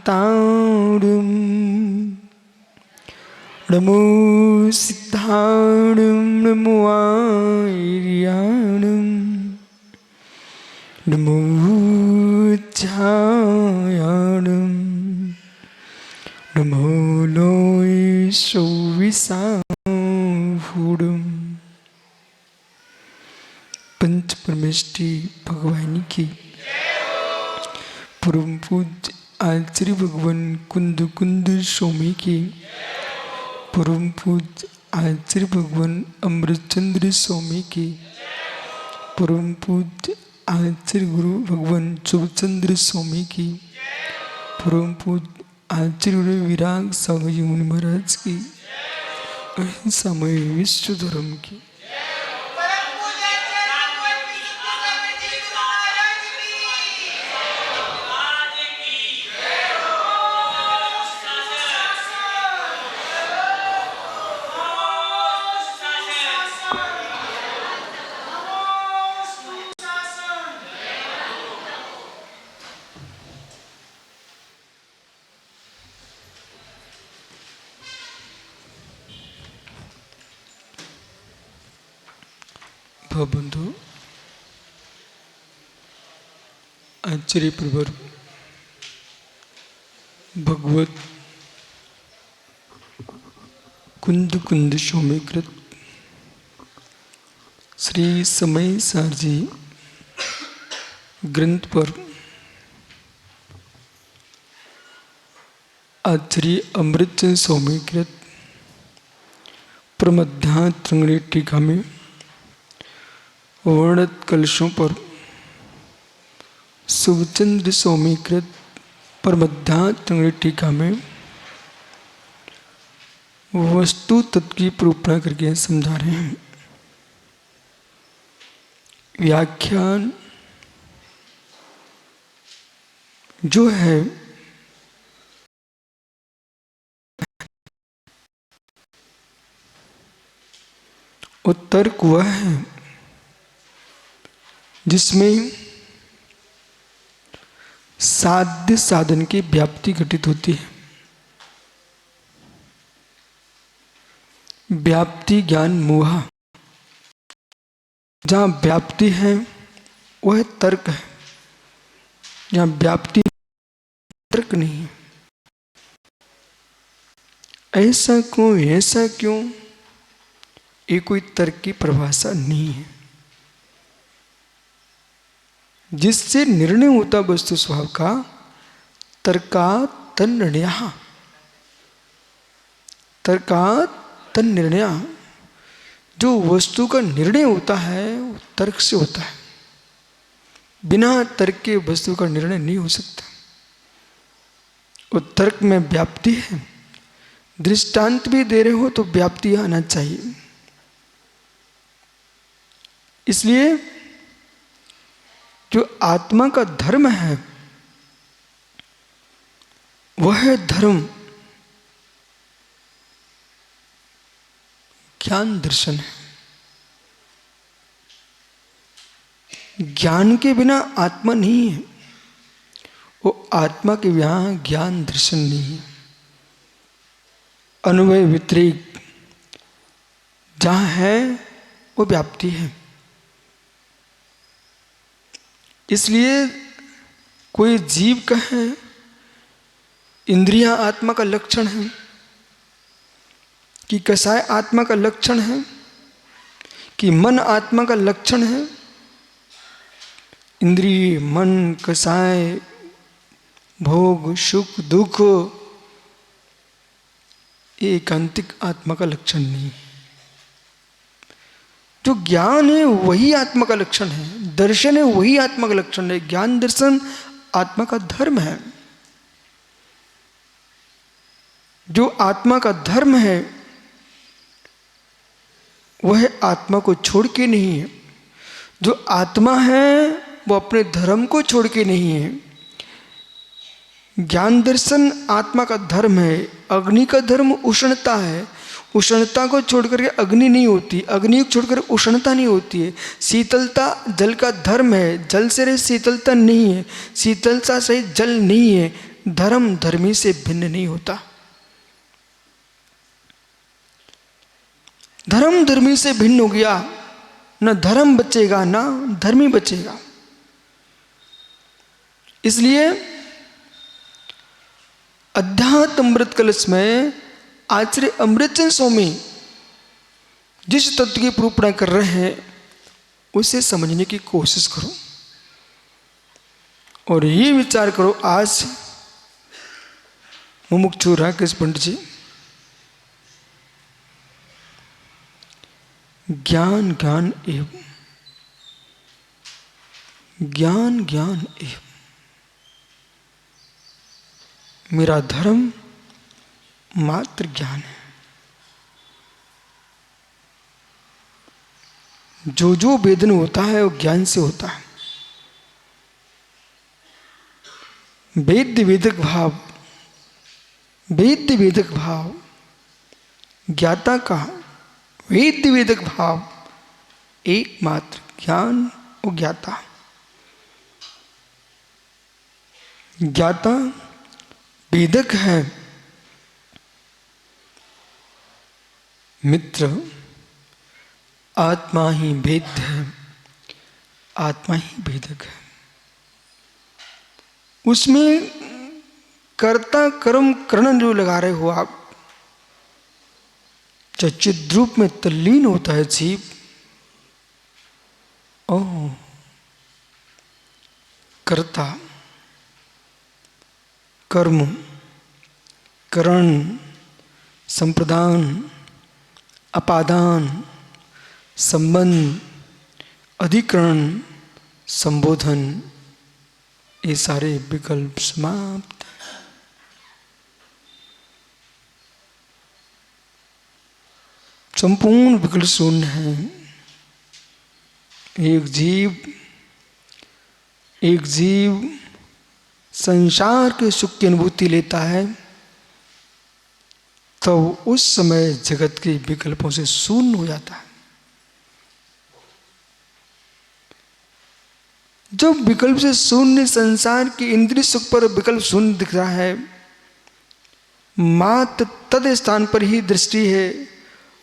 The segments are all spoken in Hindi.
ताणं नमो सिद्धाणं नमो आर्याणं नमो ध्यायाणं नमो लोय सौविसाहुडं। पंच परमेष्टि भगवान की परम पूज्य आचार्य भगवान कुंद कुंद स्वामी की परम पूज्य आचार्य भगवान अमृतचंद्र स्वामी की परम पूज्य आचार्य गुरु भगवान शुभचंद्र स्वामी की परम पूज्य आचार्य गुरु विराग स्वामी जी मुनि महाराज की समय विश्व धर्म की बंधु आचार्य प्रवर भगवत कुंद कुंद स्वामीकृत श्री समय सारजी ग्रंथ पर आचार्य अमृतचंद्र स्वामीकृत प्रमध्यात्रिंगणी टीका में वर्णित कलशों पर शुभचंद्र स्वामीकृत प्रमध्यात्रिंगणी टीका में वस्तु तत्व की प्रूपणा करके समझा रहे हैं। व्याख्यान जो है वो तर्क वह है जिसमें साध्य साधन की व्याप्ति घटित होती है। व्याप्ति ज्ञान मोहा, जहाँ व्याप्ति है वह तर्क है, जहाँ व्याप्ति तर्क नहीं है। ऐसा क्यों, ऐसा क्यों, ये कोई तर्क की परिभाषा नहीं है। जिससे निर्णय होता वस्तु स्वभाव का तर्कात् तन्निर्णयः, तर्कात् तन्निर्णयः। जो वस्तु का निर्णय होता है वो तर्क से होता है। बिना तर्क के वस्तु का निर्णय नहीं हो सकता। वो तर्क में व्याप्ति है। दृष्टांत भी दे रहे हो तो व्याप्ति आना चाहिए। इसलिए जो आत्मा का धर्म है वह धर्म ज्ञान दर्शन है। ज्ञान के बिना आत्मा नहीं है, वो आत्मा के बिना ज्ञान दर्शन नहीं है। अनुभव व्यतिरेक जहाँ है वो व्याप्ति है। इसलिए कोई जीव कहे इंद्रियां आत्मा का लक्षण है, कि कसाय आत्मा का लक्षण है, कि मन आत्मा का लक्षण है। इंद्रिय, मन, कसाय, भोग, सुख, दुख ये एकांतिक आत्मा का लक्षण नहीं है। जो ज्ञान है वही आत्मा का लक्षण है, दर्शन है वही आत्मा का लक्षण है। ज्ञान दर्शन आत्मा का धर्म है। जो आत्मा का धर्म है वह आत्मा को छोड़ के नहीं है। जो आत्मा है वो अपने धर्म को छोड़ के नहीं है। ज्ञान दर्शन आत्मा का धर्म है। अग्नि का धर्म उष्णता है। उष्णता को छोड़कर के अग्नि नहीं होती, अग्नि को छोड़कर उष्णता नहीं होती है। शीतलता जल का धर्म है। जल से रहित शीतलता नहीं है, शीतलता सहित जल नहीं है। धर्म धर्मी से भिन्न नहीं होता। धर्म धर्मी से भिन्न हो गया, न धर्म बचेगा ना धर्मी बचेगा। इसलिए अध्यात्म अमृत कलश में आचार्य अमृतचंद स्वामी जिस तत्व की निरूपण कर रहे हैं उसे समझने की कोशिश करो और ये विचार करो, आज मुमुक्षु राकेश पंडित जी ज्ञान ज्ञान एवं ज्ञान ज्ञान एवं मेरा धर्म मात्र ज्ञान है। जो जो वेदन होता है वो ज्ञान से होता है। वेद्य वेदक भाव, वेद्य वेदक भाव ज्ञाता का वेद्य वेदक भाव एकमात्र ज्ञान और ज्ञाता। ज्ञाता वेदक है, मित्र आत्मा ही वेद्य है, आत्मा ही वेदक है। उसमें कर्ता कर्म करण जो लगा रहे हो आप, जो चिद्रूप में तल्लीन होता है जीव, ओह कर्ता कर्म करण संप्रदान अपादान संबंध अधिकरण संबोधन, ये सारे विकल्प समाप्त। संपूर्ण विकल्प शून्य है। एक जीव संसार के सुख की अनुभूति लेता है तो उस समय जगत के विकल्पों से शून्य हो जाता है। जब विकल्प से शून्य संसार की इंद्रिय सुख पर विकल्प शून्य दिख रहा है, मात्र तद स्थान पर ही दृष्टि है,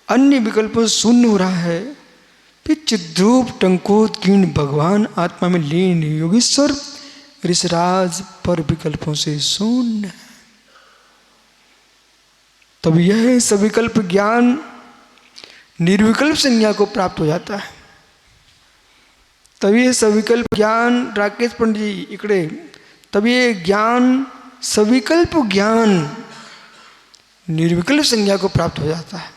अन्य विकल्पों से शून्य हो रहा है, फिर चिद्रूप टंकोत कीर्ण भगवान आत्मा में लीन योगीश्वर ऋषराज पर विकल्पों से शून्य है। तब यह सविकल्प ज्ञान निर्विकल्प संज्ञा को प्राप्त हो जाता है। तब ये सविकल्प ज्ञान, राकेश पंडित जी इकड़े, तब ये ज्ञान सविकल्प ज्ञान निर्विकल्प संज्ञा को प्राप्त हो जाता है।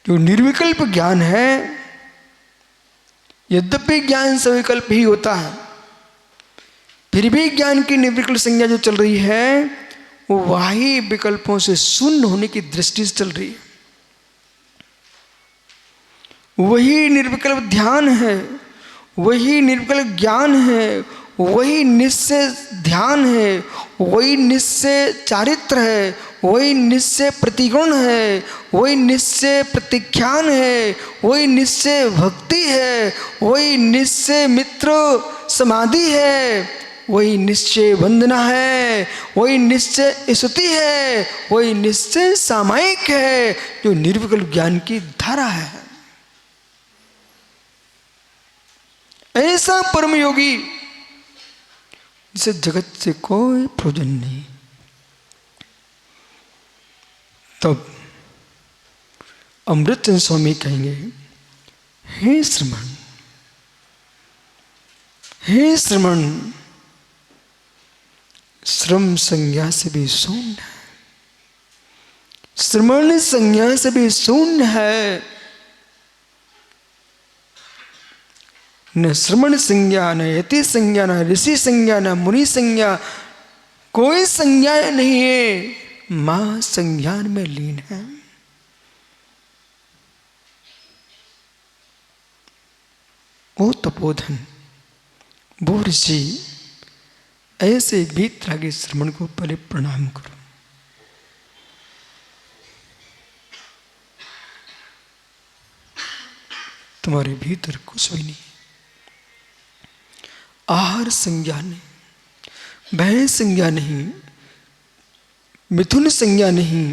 जो निर्विकल्प ज्ञान है, यद्यपि ज्ञान सविकल्प ही होता है, फिर भी ज्ञान की निर्विकल्प संज्ञा जो चल रही है वो वही विकल्पों से शून्य होने की दृष्टि से चल रही है। वही निर्विकल्प ध्यान है, वही निर्विकल्प ज्ञान है, वही निश्चय ध्यान है, वही निश्चय चारित्र है, वही निश्चय प्रतिगुण है, वही निश्चय प्रतिख्यान है, वही निश्चय भक्ति है, वही निश्चय मित्र समाधि है, वही निश्चय वंदना है, वही निश्चय स्तुति है, वही निश्चय सामायिक है, जो निर्विकल्प ज्ञान की धारा है। ऐसा परम योगी जिसे जगत से कोई प्रयोजन नहीं। तब अमृतचंद स्वामी कहेंगे, हे श्रमण, हे श्रमण, श्रम संज्ञा से भी शून्य है, श्रमण संज्ञा से भी शून्य है। न श्रमण संज्ञा, न यति संज्ञा, न ऋषि संज्ञा, न मुनि संज्ञा, कोई संज्ञा नहीं है, मां संज्ञान में लीन है। वो तपोधन, वो ऋषि, ऐसे वीतरागी श्रमण को पहले प्रणाम करो। तुम्हारे भीतर कुछ भी नहीं, आहार संज्ञा नहीं, भय संज्ञा नहीं, मिथुन संज्ञा नहीं,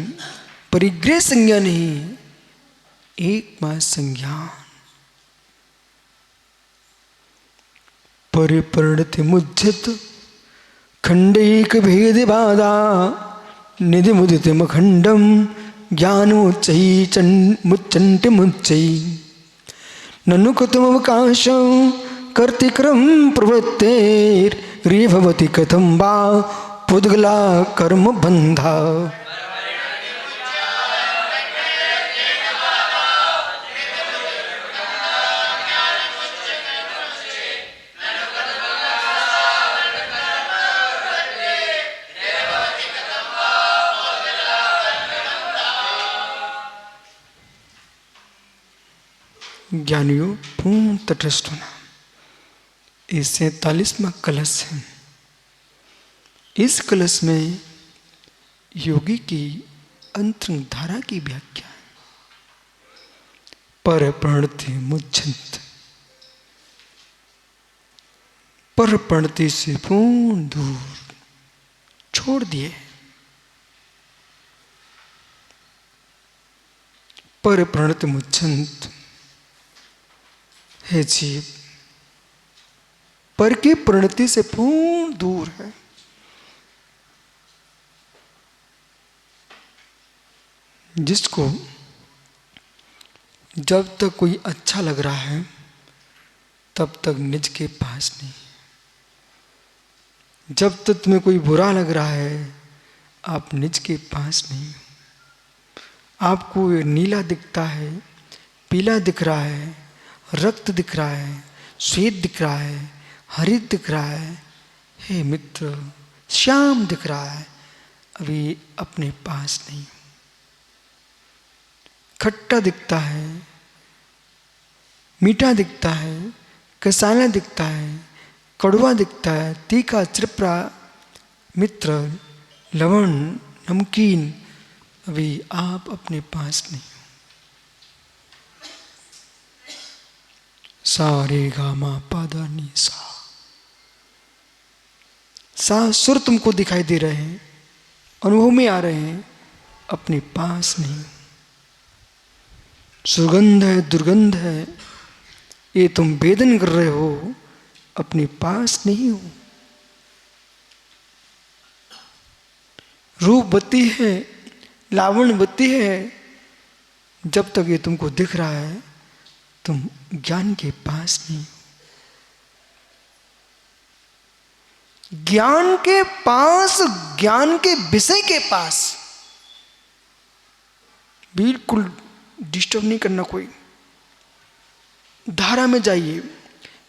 परिग्रह संज्ञा नहीं, एकमात्र संज्ञान। परिपरिणति मुज्जित खंडैक भेद बाधा निधि मुदितम खंडम ज्ञानोच्चै मुच्चंटे मुच्चै ननु कथमवकाश कर्तिक्रम प्रवृत्तेर् भवति कथम वा पुद्गला कर्म बंधा। ज्ञानियों पूर्ण तटस्थ होना, ये 47वां कलश है। इस कलश में योगी की अंतरंग धारा की व्याख्या है। पर प्रणति मुच्छंत, पर प्रणति से पूर्ण दूर छोड़ दिए। पर प्रणति मुच्छंत है जीव, पर की प्रणति से पूर्ण दूर है। जिसको जब तक कोई अच्छा लग रहा है तब तक निज के पास नहीं, जब तक तुम्हें कोई बुरा लग रहा है आप निज के पास नहीं। आपको नीला दिखता है, पीला दिख रहा है, रक्त दिख रहा है, श्वेत दिख रहा है, हरित दिख रहा है, हे मित्र श्याम दिख रहा है, अभी अपने पास नहीं। खट्टा दिखता है, मीठा दिखता है, कसाला दिखता है, कड़वा दिखता है, तीखा चिरपरा, मित्र लवण नमकीन, अभी आप अपने पास नहीं। सा रे गा मा पा धा नी सा सुर तुमको दिखाई दे रहे हैं, अनुभव में आ रहे हैं, अपने पास नहीं। सुगंध है, दुर्गंध है, ये तुम वेदन कर रहे हो, अपने पास नहीं हो। रूपवती है, लावण्यवती है, जब तक ये तुमको दिख रहा है तुम ज्ञान के पास नहीं। ज्ञान के पास, ज्ञान के विषय के पास बिल्कुल डिस्टर्ब नहीं करना कोई, धारा में जाइए।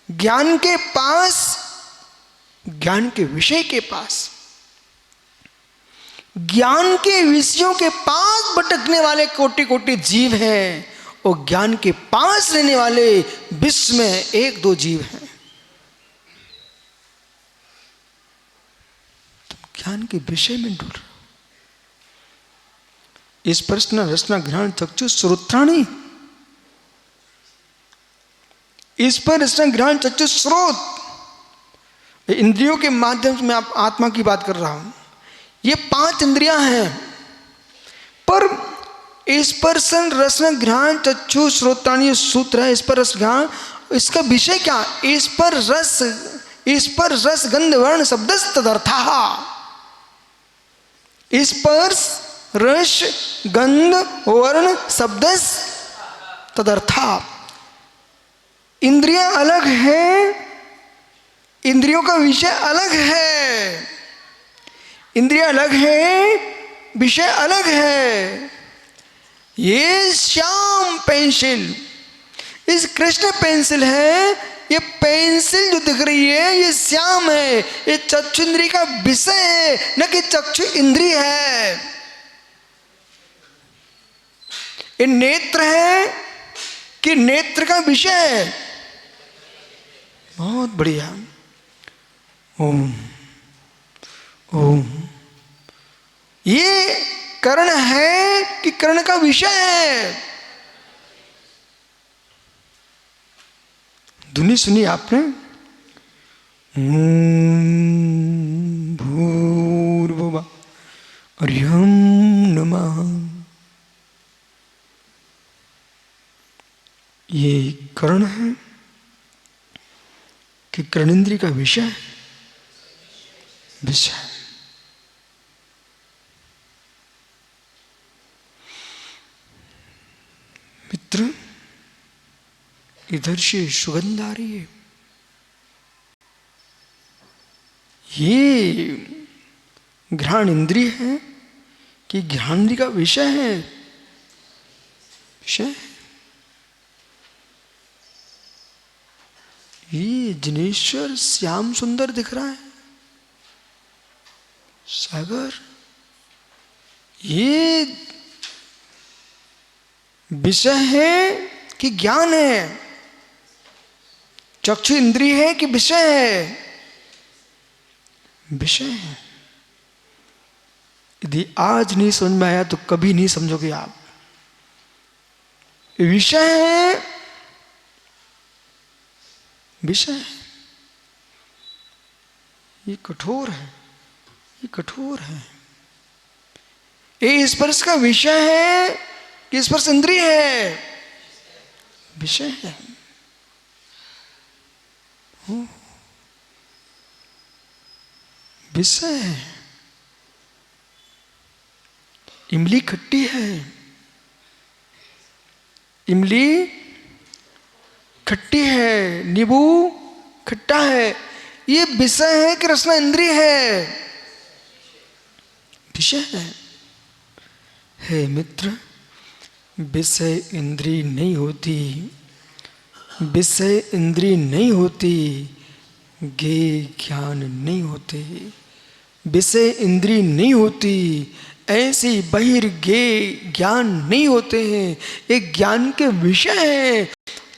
ज्ञान के पास, ज्ञान के विषय के पास, ज्ञान के विषयों के पास भटकने वाले कोटि कोटि जीव हैं और ज्ञान के पास रहने वाले विश्व में एक दो जीव हैं। तुम ज्ञान के विषय में डूब रहे हो। इस प्रश्न रचना घ्राण चक्षु श्रोत्राणी, इस पर रचना घ्राण चक्षु श्रोत, इंद्रियों के माध्यम से मैं आप आत्मा की बात कर रहा हूं। ये 5 इंद्रियां हैं, पर स्पर्शन रसन घ्राण चक्षु श्रोत्राणी सूत्र है। इस पर रस घ्राण, इसका विषय क्या? इस पर रस गंध वर्ण शब्द तदर्था। स्पर्श रस गंध वर्ण शब्द तदर्था। इंद्रियां अलग है, इंद्रियों का विषय अलग है। इंद्रियां अलग है, विषय अलग है। ये श्याम पेंसिल, इस कृष्ण पेंसिल है, ये पेंसिल जो दिख रही है ये श्याम है, ये चक्षु इंद्रिय का विषय है, न कि चक्षु इंद्रिय है। ये नेत्र है कि नेत्र का विषय है? बहुत बढ़िया। ओम ओम। ये कर्ण है कि कर्ण का विषय है? ध्वनि सुनी आपने? हरिओम नमः। ये कर्ण है कि कर्णेंद्रिय का विषय है? विषय। मित्र, इधर से सुगंध आ रही है। ये घ्राण इंद्रिय है कि घ्राण इंद्रिय का विषय है? विषय। ये जिनेश्वर श्याम सुंदर दिख रहा है, सागर, ये विषय है कि ज्ञान है? चक्षु इंद्रिय है कि विषय है? विषय है। यदि आज नहीं समझ में आया तो कभी नहीं समझोगे आप। विषय है, विषय है। ये कठोर है, ये कठोर है। ये स्पर्श का विषय है कि स्पर्श इंद्रिय है? विषय है। विषय है। इमली खट्टी है, इमली खट्टी है, नींबू खट्टा है। ये विषय है कि रसना इंद्रिय है? विषय है। हे मित्र, विषय इंद्रिय नहीं होती, विषय इंद्रिय नहीं होती, ज्ञेय ज्ञान नहीं होते। विषय इंद्रिय नहीं होती, ऐसी बहिर्ज्ञेय ज्ञान नहीं होते हैं। एक ज्ञान के विषय है।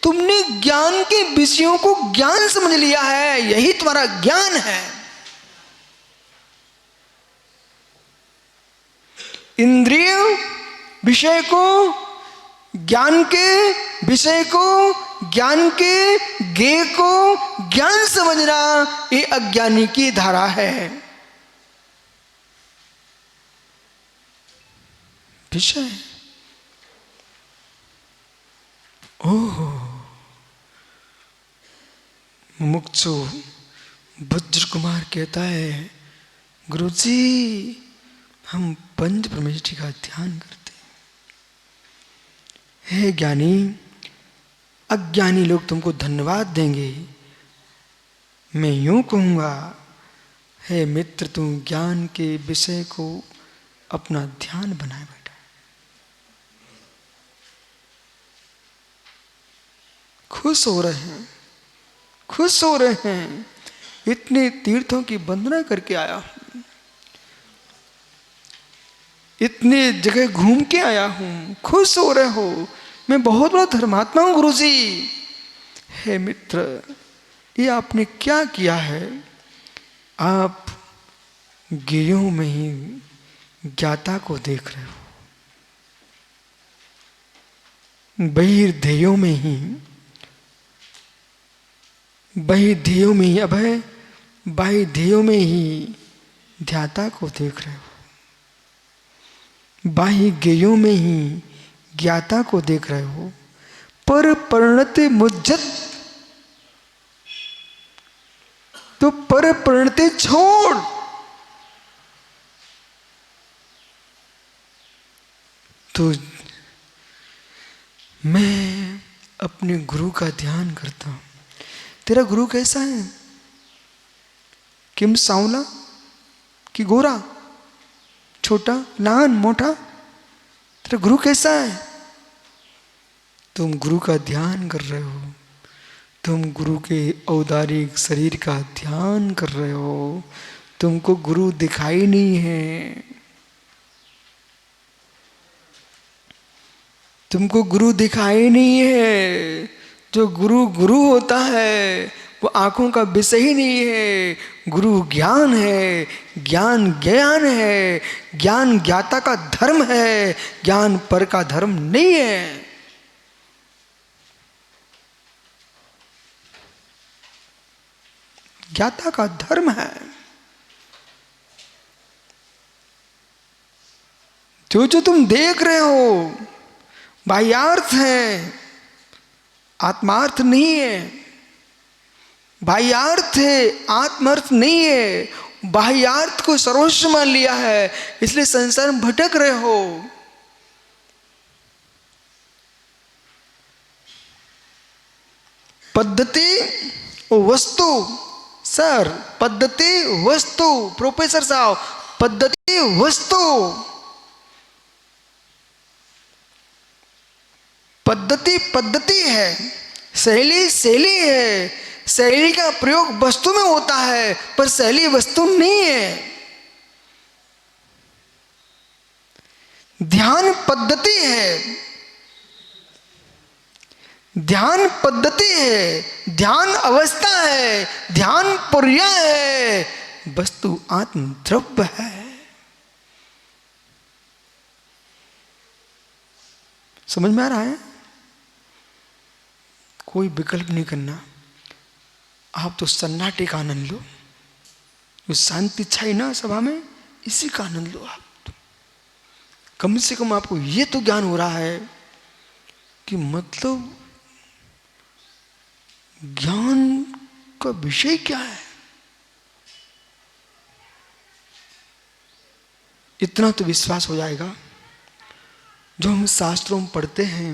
तुमने ज्ञान के विषयों को ज्ञान समझ लिया है, यही तुम्हारा ज्ञान है। इंद्रिय विषय को, ज्ञान के विषय को, ज्ञान के ज्ञेय को ज्ञान समझना, ये अज्ञानी की धारा है। विषय। ओह, मुमुक्षु वज्र कुमार कहता है, गुरुजी हम पंच परमेष्टि का ध्यान करते हैं। हे ज्ञानी, अज्ञानी लोग तुमको धन्यवाद देंगे। मैं यूं कहूंगा, हे मित्र, तुम ज्ञान के विषय को अपना ध्यान बनाए बैठा। खुश हो रहे हैं, खुश हो रहे हैं। इतने तीर्थों की वंदना करके आया हूं, इतने जगह घूम के आया हूं, खुश हो रहे हो। मैं बहुत बड़ा धर्मात्मा हूं गुरुजी। हे मित्र, ये आपने क्या किया है? आप ज्ञेयों में ही ज्ञाता को देख रहे हो, बहिर्ध्येयों में ही, बहिर्ध्येयों में ही अभय, बाह्यध्येयों में ही ध्याता को देख रहे हो, बाह्य ज्ञेयों में ही ज्ञाता को देख रहे हो। पर परिणति मुज्जत, तो पर परिणति छोड़। तो मैं अपने गुरु का ध्यान करता हूं। तेरा गुरु कैसा है? किम सांवला कि गोरा, छोटा, लहान, मोटा? तेरा गुरु कैसा है? तुम गुरु का ध्यान कर रहे हो, तुम गुरु के औदारिक शरीर का ध्यान कर रहे हो। तुमको गुरु दिखाई नहीं है, तुमको गुरु दिखाई नहीं है। जो गुरु गुरु होता है वो आंखों का विषय ही नहीं है। गुरु ज्ञान है, ज्ञान ज्ञान है, ज्ञान ज्ञाता का धर्म है, ज्ञान पर का धर्म नहीं है। ज्ञाता का धर्म है। जो जो तुम देख रहे हो बाह्यार्थ है, आत्मार्थ नहीं है। बाह्यार्थ है, आत्मार्थ नहीं है। बाह्यार्थ को सर्वस्व मान लिया है, इसलिए संसार में भटक रहे हो। पद्धति वस्तु, सर पद्धति वस्तु, प्रोफेसर साहब पद्धति वस्तु। पद्धति पद्धति है, शैली शैली है। शैली का प्रयोग वस्तु में होता है, पर शैली वस्तु नहीं है। ध्यान पद्धति है, ध्यान पद्धति है, ध्यान अवस्था है, ध्यान पुर्या है, वस्तु आत्म द्रव्य है। समझ में आ रहा है? कोई विकल्प नहीं करना। आप तो सन्नाटे का आनंद लो, जो शांति छाई ना सभा में, इसी का आनंद लो आप तो। कम से कम आपको ये तो ज्ञान हो रहा है कि मतलब ज्ञान का विषय क्या है। इतना तो विश्वास हो जाएगा। जो हम शास्त्रों में पढ़ते हैं,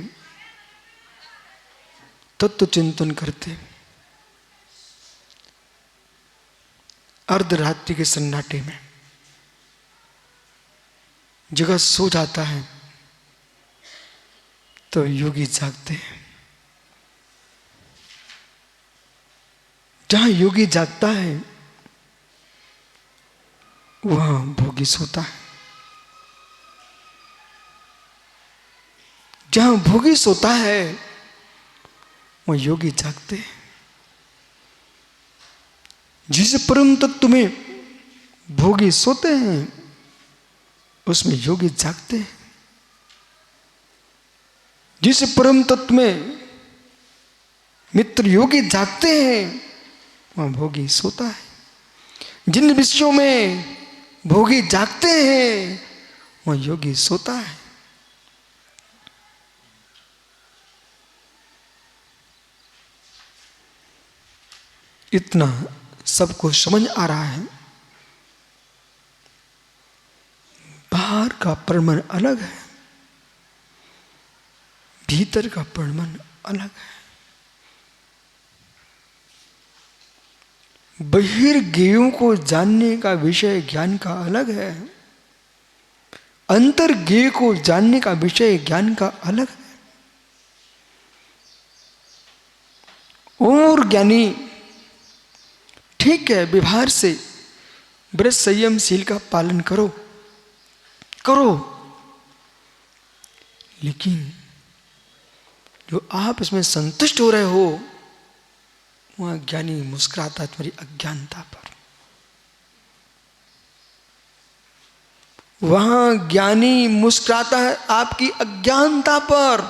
तत्व चिंतन करते, अर्धरात्रि के सन्नाटे में जगह सो जाता है तो योगी जागते हैं। जहां योगी जागता है वहां भोगी सोता है। जहां भोगी सोता है वहां योगी जागते हैं। जिस परम तत्व में भोगी सोते हैं उसमें योगी जागते हैं। जिस परम तत्व में मित्र योगी जागते हैं वहां भोगी सोता है। जिन विषयों में भोगी जागते हैं वहां योगी सोता है। इतना सबको समझ आ रहा है। बाहर का परिमण अलग है, भीतर का परिमण अलग है। बहिर्ज्ञेयों को जानने का विषय ज्ञान का अलग है, अंतर्ज्ञेय को जानने का विषय ज्ञान का अलग है। और ज्ञानी ठीक है, व्यवहार से व्रत संयमशील का पालन करो करो, लेकिन जो आप इसमें संतुष्ट हो रहे हो वहां ज्ञानी मुस्कुराता है तुम्हारी अज्ञानता पर। वहां ज्ञानी मुस्कुराता है आपकी अज्ञानता पर।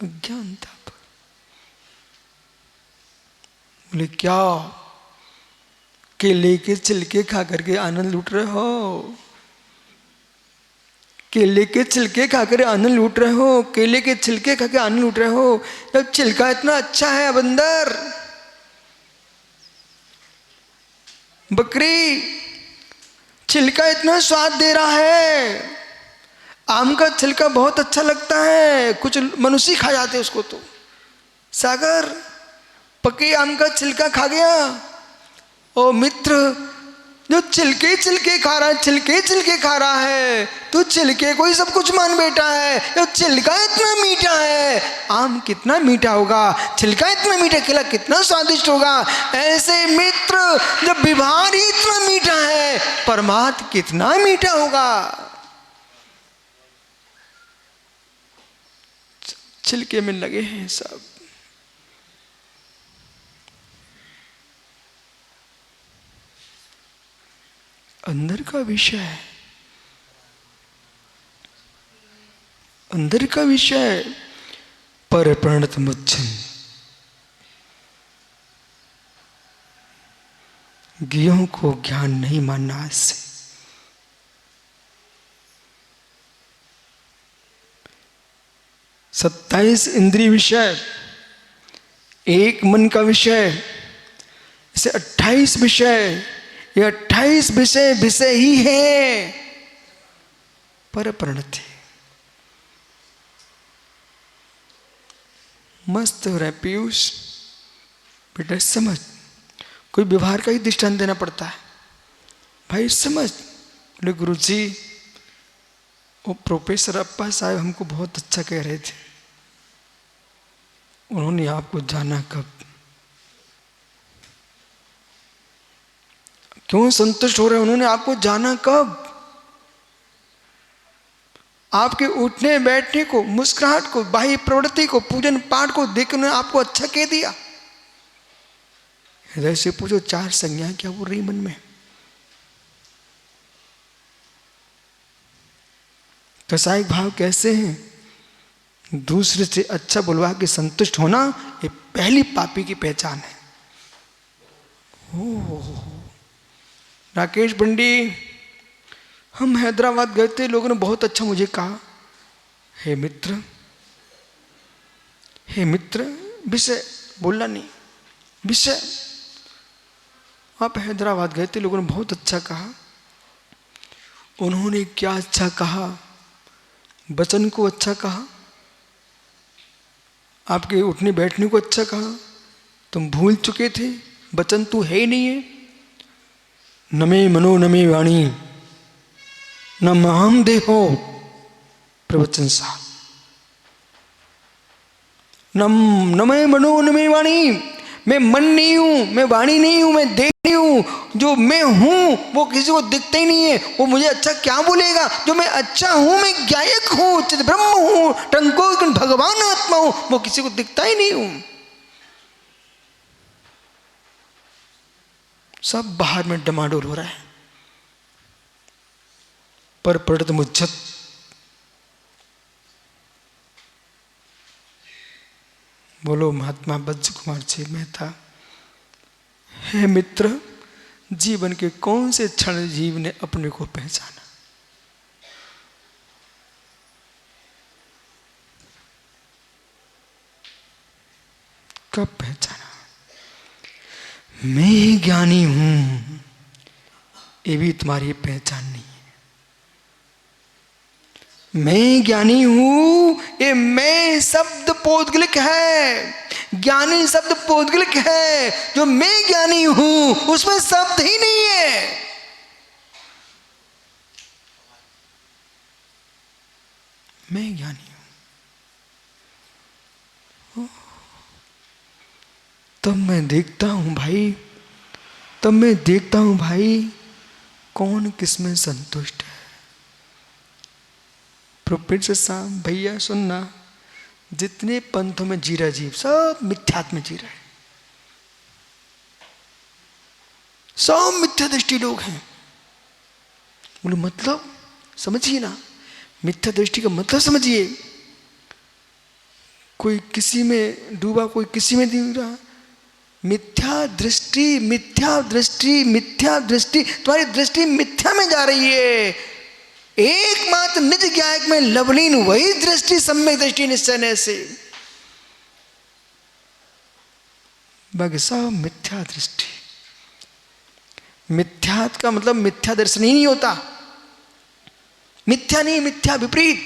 अज्ञानता पर बोले क्या केले के छिलके खा करके आनंद लूट रहे हो? केले के छिलके खाकर आनंद लूट रहे हो? केले के छिलके खा के आनंद लूट रहे हो? जब छिलका इतना अच्छा है अब अंदर। बकरी छिलका इतना स्वाद दे रहा है, आम का छिलका बहुत अच्छा लगता है, कुछ मनुष्य खा जाते उसको। तो सागर पके आम का छिलका खा गया। ओ मित्र, जो छिलके छिलके खा रहा है, छिलके छिलके खा रहा है, तो छिलके को ही सब कुछ मान बैठा है। जो छिलका इतना मीठा है, आम कितना मीठा होगा, छिलका इतना मीठा, केला कितना स्वादिष्ट होगा। ऐसे मित्र, जब व्यवहार ही इतना मीठा है, परमात्मा कितना मीठा होगा। छिलके में लगे हैं सब। अंदर का विषय है, अंदर का विषय पर प्रणत मुच्छन। ज्ञों को ज्ञान नहीं मानना आज से। 27 इंद्रिय विषय, एक मन का विषय, इसे 28 विषय, ये 28 विषय विषय ही है पर परिणति। मस्त हो रहा है पीयूष, बेटा समझ, कोई व्यवहार का ही दृष्टांत देना पड़ता है। भाई समझ। बोले गुरु जी वो प्रोफेसर अप्पा साहब हमको बहुत अच्छा कह रहे थे, उन्होंने आपको जाना कब? क्यों संतुष्ट हो रहे? उन्होंने आपको जाना कब? आपके उठने बैठने को, मुस्कुराहट को, बाह्य प्रवृत्ति को, पूजन पाठ को देख उन्होंने आपको अच्छा कह दिया। हृदय से पूछो 4 संज्ञाएं क्या बोल रही मन में? कसाई भाव कैसे हैं? दूसरे से अच्छा बुलवा के संतुष्ट होना ये पहली पापी की पहचान है। राकेश पंडित, हम हैदराबाद गए थे, लोगों ने बहुत अच्छा मुझे कहा। हे मित्र, हे मित्र, विषय बोलना नहीं, विषय। आप हैदराबाद गए थे, लोगों ने बहुत अच्छा कहा। उन्होंने क्या अच्छा कहा? वचन को अच्छा कहा, आपके उठने बैठने को अच्छा कहा। तुम भूल चुके थे, वचन तो है ही नहीं है। न मे मनो न मे वाणी न महम देहो, प्रवचन साहब। न मैं मनो न मे वाणी, मैं मन नहीं हूं, मैं वाणी नहीं हूं, मैं देह नहीं हूं। जो मैं हूं वो किसी को दिखता ही नहीं है। वो मुझे अच्छा क्या बोलेगा? जो मैं अच्छा हूं, मैं ज्ञायक हूं, चित ब्रह्म हूं, टंको भगवान आत्मा हूं, वो किसी को दिखता ही नहीं हूं। सब बाहर में डमाडोल हो रहा है, पर पड़त मुझत। बोलो महात्मा बज्ज कुमार जी मेहता। हे मित्र, जीवन के कौन से क्षण जीव ने अपने को पहचाना? कब पहचाना? मैं ज्ञानी हूं, ये भी तुम्हारी पहचान नहीं है। मैं ज्ञानी हूं, ये मैं शब्द पौद्गलिक है, ज्ञानी शब्द पौद्गलिक है। जो मैं ज्ञानी हूं उसमें शब्द ही नहीं है। मैं ज्ञानी हूं, तब मैं देखता हूं भाई, तब मैं देखता हूं भाई कौन किसमें संतुष्ट है। प्रोफेसर साहब भैया सुनना, जितने पंथों में जी रहा जीव सब मिथ्यात्म में जी रहा है, सब मिथ्या दृष्टि लोग हैं। बोले मतलब समझिए ना, मिथ्या दृष्टि का मतलब समझिए। कोई किसी में डूबा, कोई किसी में डूब रहा। मिथ्या दृष्टि, मिथ्या दृष्टि, मिथ्या दृष्टि, तुम्हारी दृष्टि मिथ्या में जा रही है। एकमात्र निज ज्ञायक में लवलीन वही दृष्टि सम्यक दृष्टि निश्चय से, बाकी सब मिथ्या दृष्टि। मिथ्यात का मतलब मिथ्या दर्शन ही नहीं होता। मिथ्या नहीं, मिथ्या विपरीत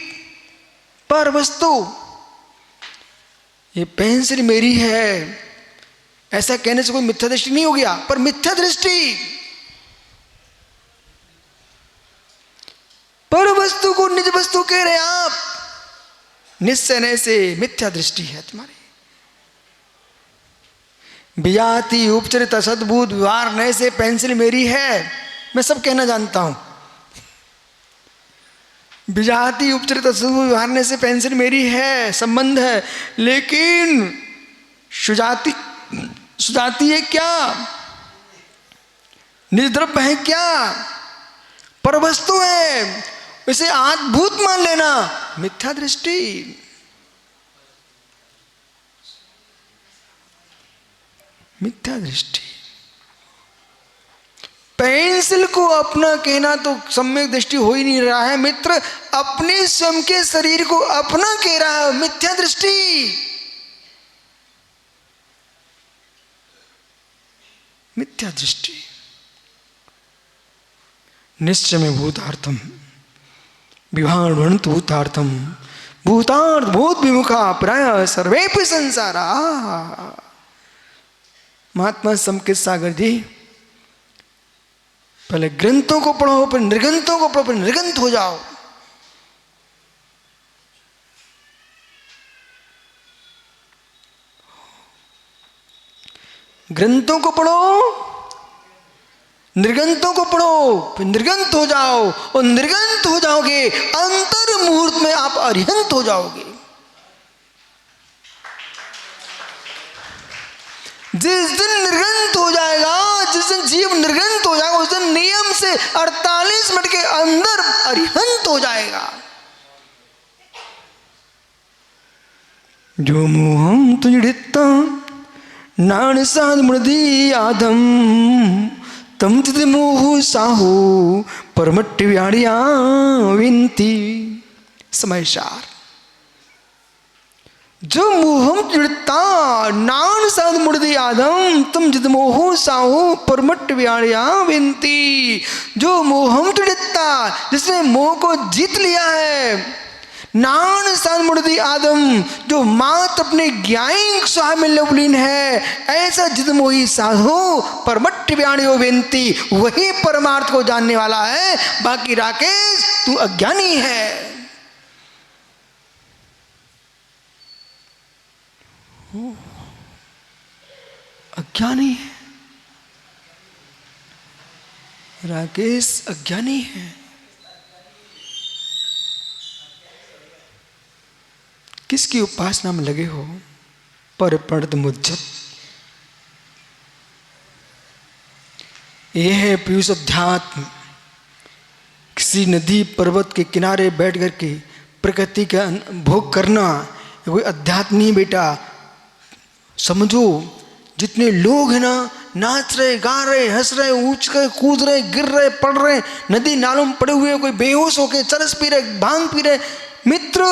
पर वस्तु। ये पेंसिल मेरी है ऐसा कहने से कोई मिथ्या दृष्टि नहीं हो गया, पर मिथ्या दृष्टि। पर वस्तु को निज वस्तु कह रहे आप, निश्चय से मिथ्या दृष्टि है तुम्हारी। विजाति उपचरित असद्भुत व्यवहार नए से पेंसिल मेरी है, मैं सब कहना जानता हूं। विजाति उपचरित असद्भुत व्यवहार नए से पेंसिल मेरी है, संबंध है। लेकिन सुजाति, सुजाति है क्या? निजद्रव्य है क्या? परवस्तु है, इसे अद्भुत मान लेना मिथ्या दृष्टि। मिथ्या दृष्टि। पेंसिल को अपना कहना तो सम्यक दृष्टि हो ही नहीं रहा है मित्र, अपने स्वयं के शरीर को अपना कह रहा है, मिथ्या दृष्टि। मिथ्या दृष्टि। निश्चय में भूतार्थम विभावंत भूतार्थम भूतार्थ भूत विमुखा प्राय सर्वेपि संसारा। महात्मा समकित सागर जी, पहले ग्रंथों को पढ़ो, फिर निर्ग्रंथों को पढ़ो, फिर निर्ग्रंथ हो जाओ। ग्रंथों को पढ़ो, निर्ग्रंथों को पढ़ो, फिर निर्ग्रंथ हो जाओ, और निर्ग्रंथ हो जाओगे अंतर मुहूर्त में आप अरिहंत हो जाओगे। जिस दिन निर्ग्रंथ हो जाएगा, जिस दिन जीव निर्ग्रंथ हो जाएगा, उस दिन नियम से 48 मिनट के अंदर अरिहंत हो जाएगा। जो मोहम तुझिता नान साध मृदी आदम तम तिद मोह साहू परमट्ट व्याड़िया विनती। समय सार। जो मोहम जुड़ता नान साध मुर्दी आदम तुम जिद मोह साहू परमट्ट व्याड़िया विनती। जो मोहम जुड़ता, जिसने मोह को जीत लिया है, नान साध मुर्दी आदम, जो मात अपने ज्ञान स्वाह में लवलीन है, ऐसा जिद मोही साधु परमट्ट व्याणियो विनती, वही परमार्थ को जानने वाला है। बाकी राकेश तू अज्ञानी है। अज्ञानी है राकेश, अज्ञानी है। किसकी उपासना में लगे हो? पर प्रणत मुज्जत। यह है पीयूष अध्यात्म। किसी नदी पर्वत के किनारे बैठ करके प्रकृति का भोग करना कोई अध्यात्म नहीं बेटा। समझो, जितने लोग हैं ना, नाच रहे, गा रहे, हंस रहे, ऊंच रहे, कूद रहे, गिर रहे, पड़ रहे, नदी नालों में पड़े हुए, कोई बेहोश होके चरस पी रहे, भांग पी रहे, मित्र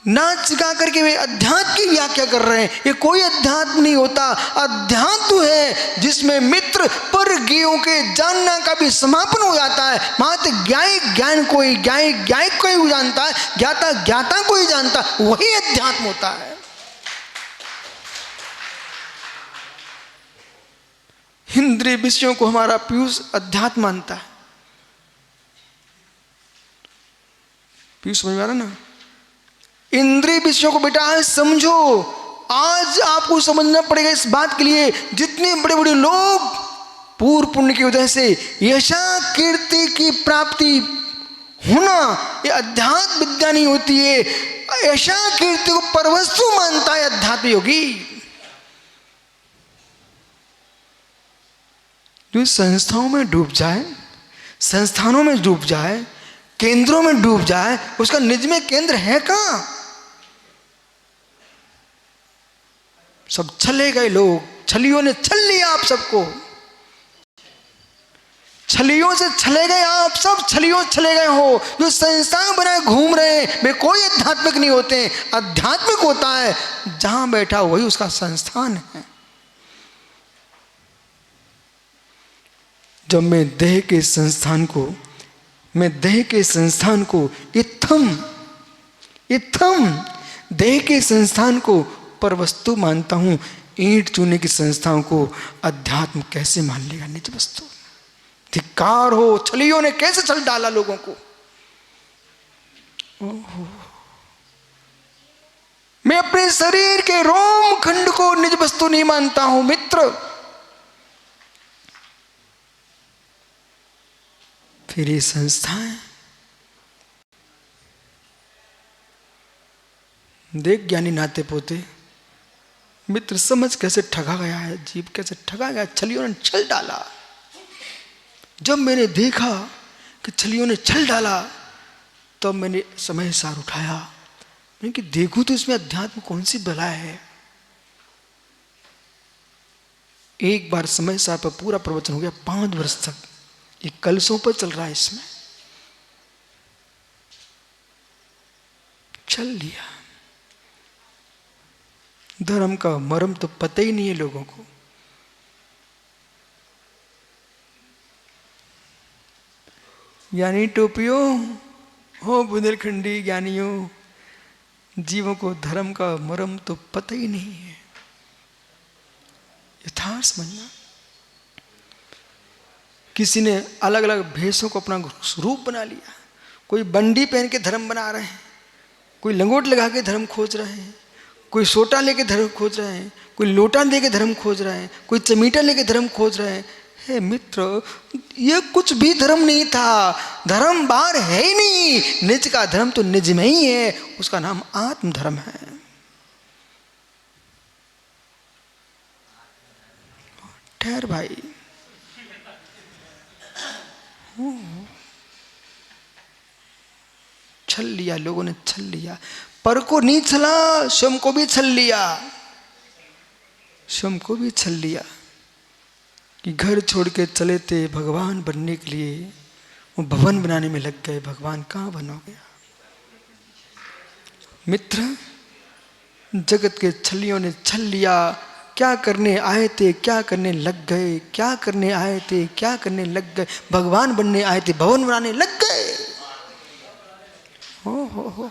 नाच गा करके वे अध्यात्म की व्याख्या कर रहे हैं। ये कोई अध्यात्म नहीं होता। अध्यात्म है जिसमें मित्र पर ज्ञों के जानना का भी समापन हो जाता है। मात्र ज्ञायक ज्ञान कोई, ज्ञायक ज्ञायक को ही जानता है, ज्ञाता ज्ञाता को ही जानता, वही अध्यात्म होता है। इंद्रिय विषयों को हमारा पीयूष अध्यात्म मानता है। पीयूष समझ में आ रहा ना? इंद्रिय विषयों को बेटा आज समझो। आज आपको समझना पड़ेगा इस बात के लिए, जितने बड़े बड़े लोग पूर्व पुण्य की वजह से यशा कीर्ति की प्राप्ति होना, ये अध्यात्म विद्या नहीं होती है। यशा कीर्ति को परवस्तु मानता है अध्यात्म योगी। जो संस्थाओं में डूब जाए, संस्थानों में डूब जाए, केंद्रों में डूब जाए, उसका निज में केंद्र है कहां? सब छले गए लोग, छलियों ने छल लिया आप सबको। छलियों से छले गए आप सब, छलियों छले गए हो। जो संस्थान बनाए घूम रहे हैं वे कोई आध्यात्मिक नहीं होते। आध्यात्मिक होता है जहां बैठा वही उसका संस्थान है। जब मैं देह के संस्थान को इत्थम देह के संस्थान को पर वस्तु मानता हूं, ईंट चूने की संस्थाओं को अध्यात्म कैसे मान लेगा निज वस्तु? धिक्कार हो, छलियों ने कैसे छल डाला लोगों को। ओहो, मैं अपने शरीर के रोम खंड को निज वस्तु नहीं मानता हूं मित्र। फिर ये संस्थाएं देख ज्ञानी नाते पोते मित्र, समझ कैसे ठगा गया है जीव, कैसे ठगा गया। छलियों ने छल डाला। जब मैंने देखा कि छलियों ने छल डाला तब मैंने समय सार उठाया। मैंने कि देखूं तो इसमें अध्यात्म कौन सी बला है। एक बार समय सार पर पूरा प्रवचन हो गया 5 वर्ष तक। ये कलशों पर चल रहा है, इसमें चल लिया। धर्म का मर्म तो पता ही नहीं है लोगों को। ज्ञानी टोपियों हो, बुंदेलखंडी ज्ञानियों, जीवों को धर्म का मर्म तो पता ही नहीं है। यथार्थ समझना। किसी ने अलग अलग भेषों को अपना रूप बना लिया। कोई बंडी पहन के धर्म बना रहे हैं, कोई लंगोट लगा के धर्म खोज रहे हैं, कोई सोटा लेके धर्म खोज रहे हैं, कोई लोटा लेके धर्म खोज रहे हैं, कोई चमीटा लेके धर्म खोज रहे हैं। हे मित्र, ये कुछ भी धर्म नहीं था। धर्म बाहर है ही नहीं। निज का धर्म तो निज में ही है, उसका नाम आत्म धर्म है। ठहर भाई, छल लिया लोगों ने, छल लिया। पर को नहीं छला, स्वयं को भी छल लिया। स्वयं को भी छल लिया कि घर छोड़ के चले थे भगवान बनने के लिए, वो भवन बनाने में लग गए। भगवान कहाँ बनोगे मित्र? जगत के छलियों ने छल लिया। क्या करने आए थे, क्या करने लग गए। क्या करने आए थे, क्या करने लग गए। भगवान बनने आए थे, भवन बनाने लग गए। हो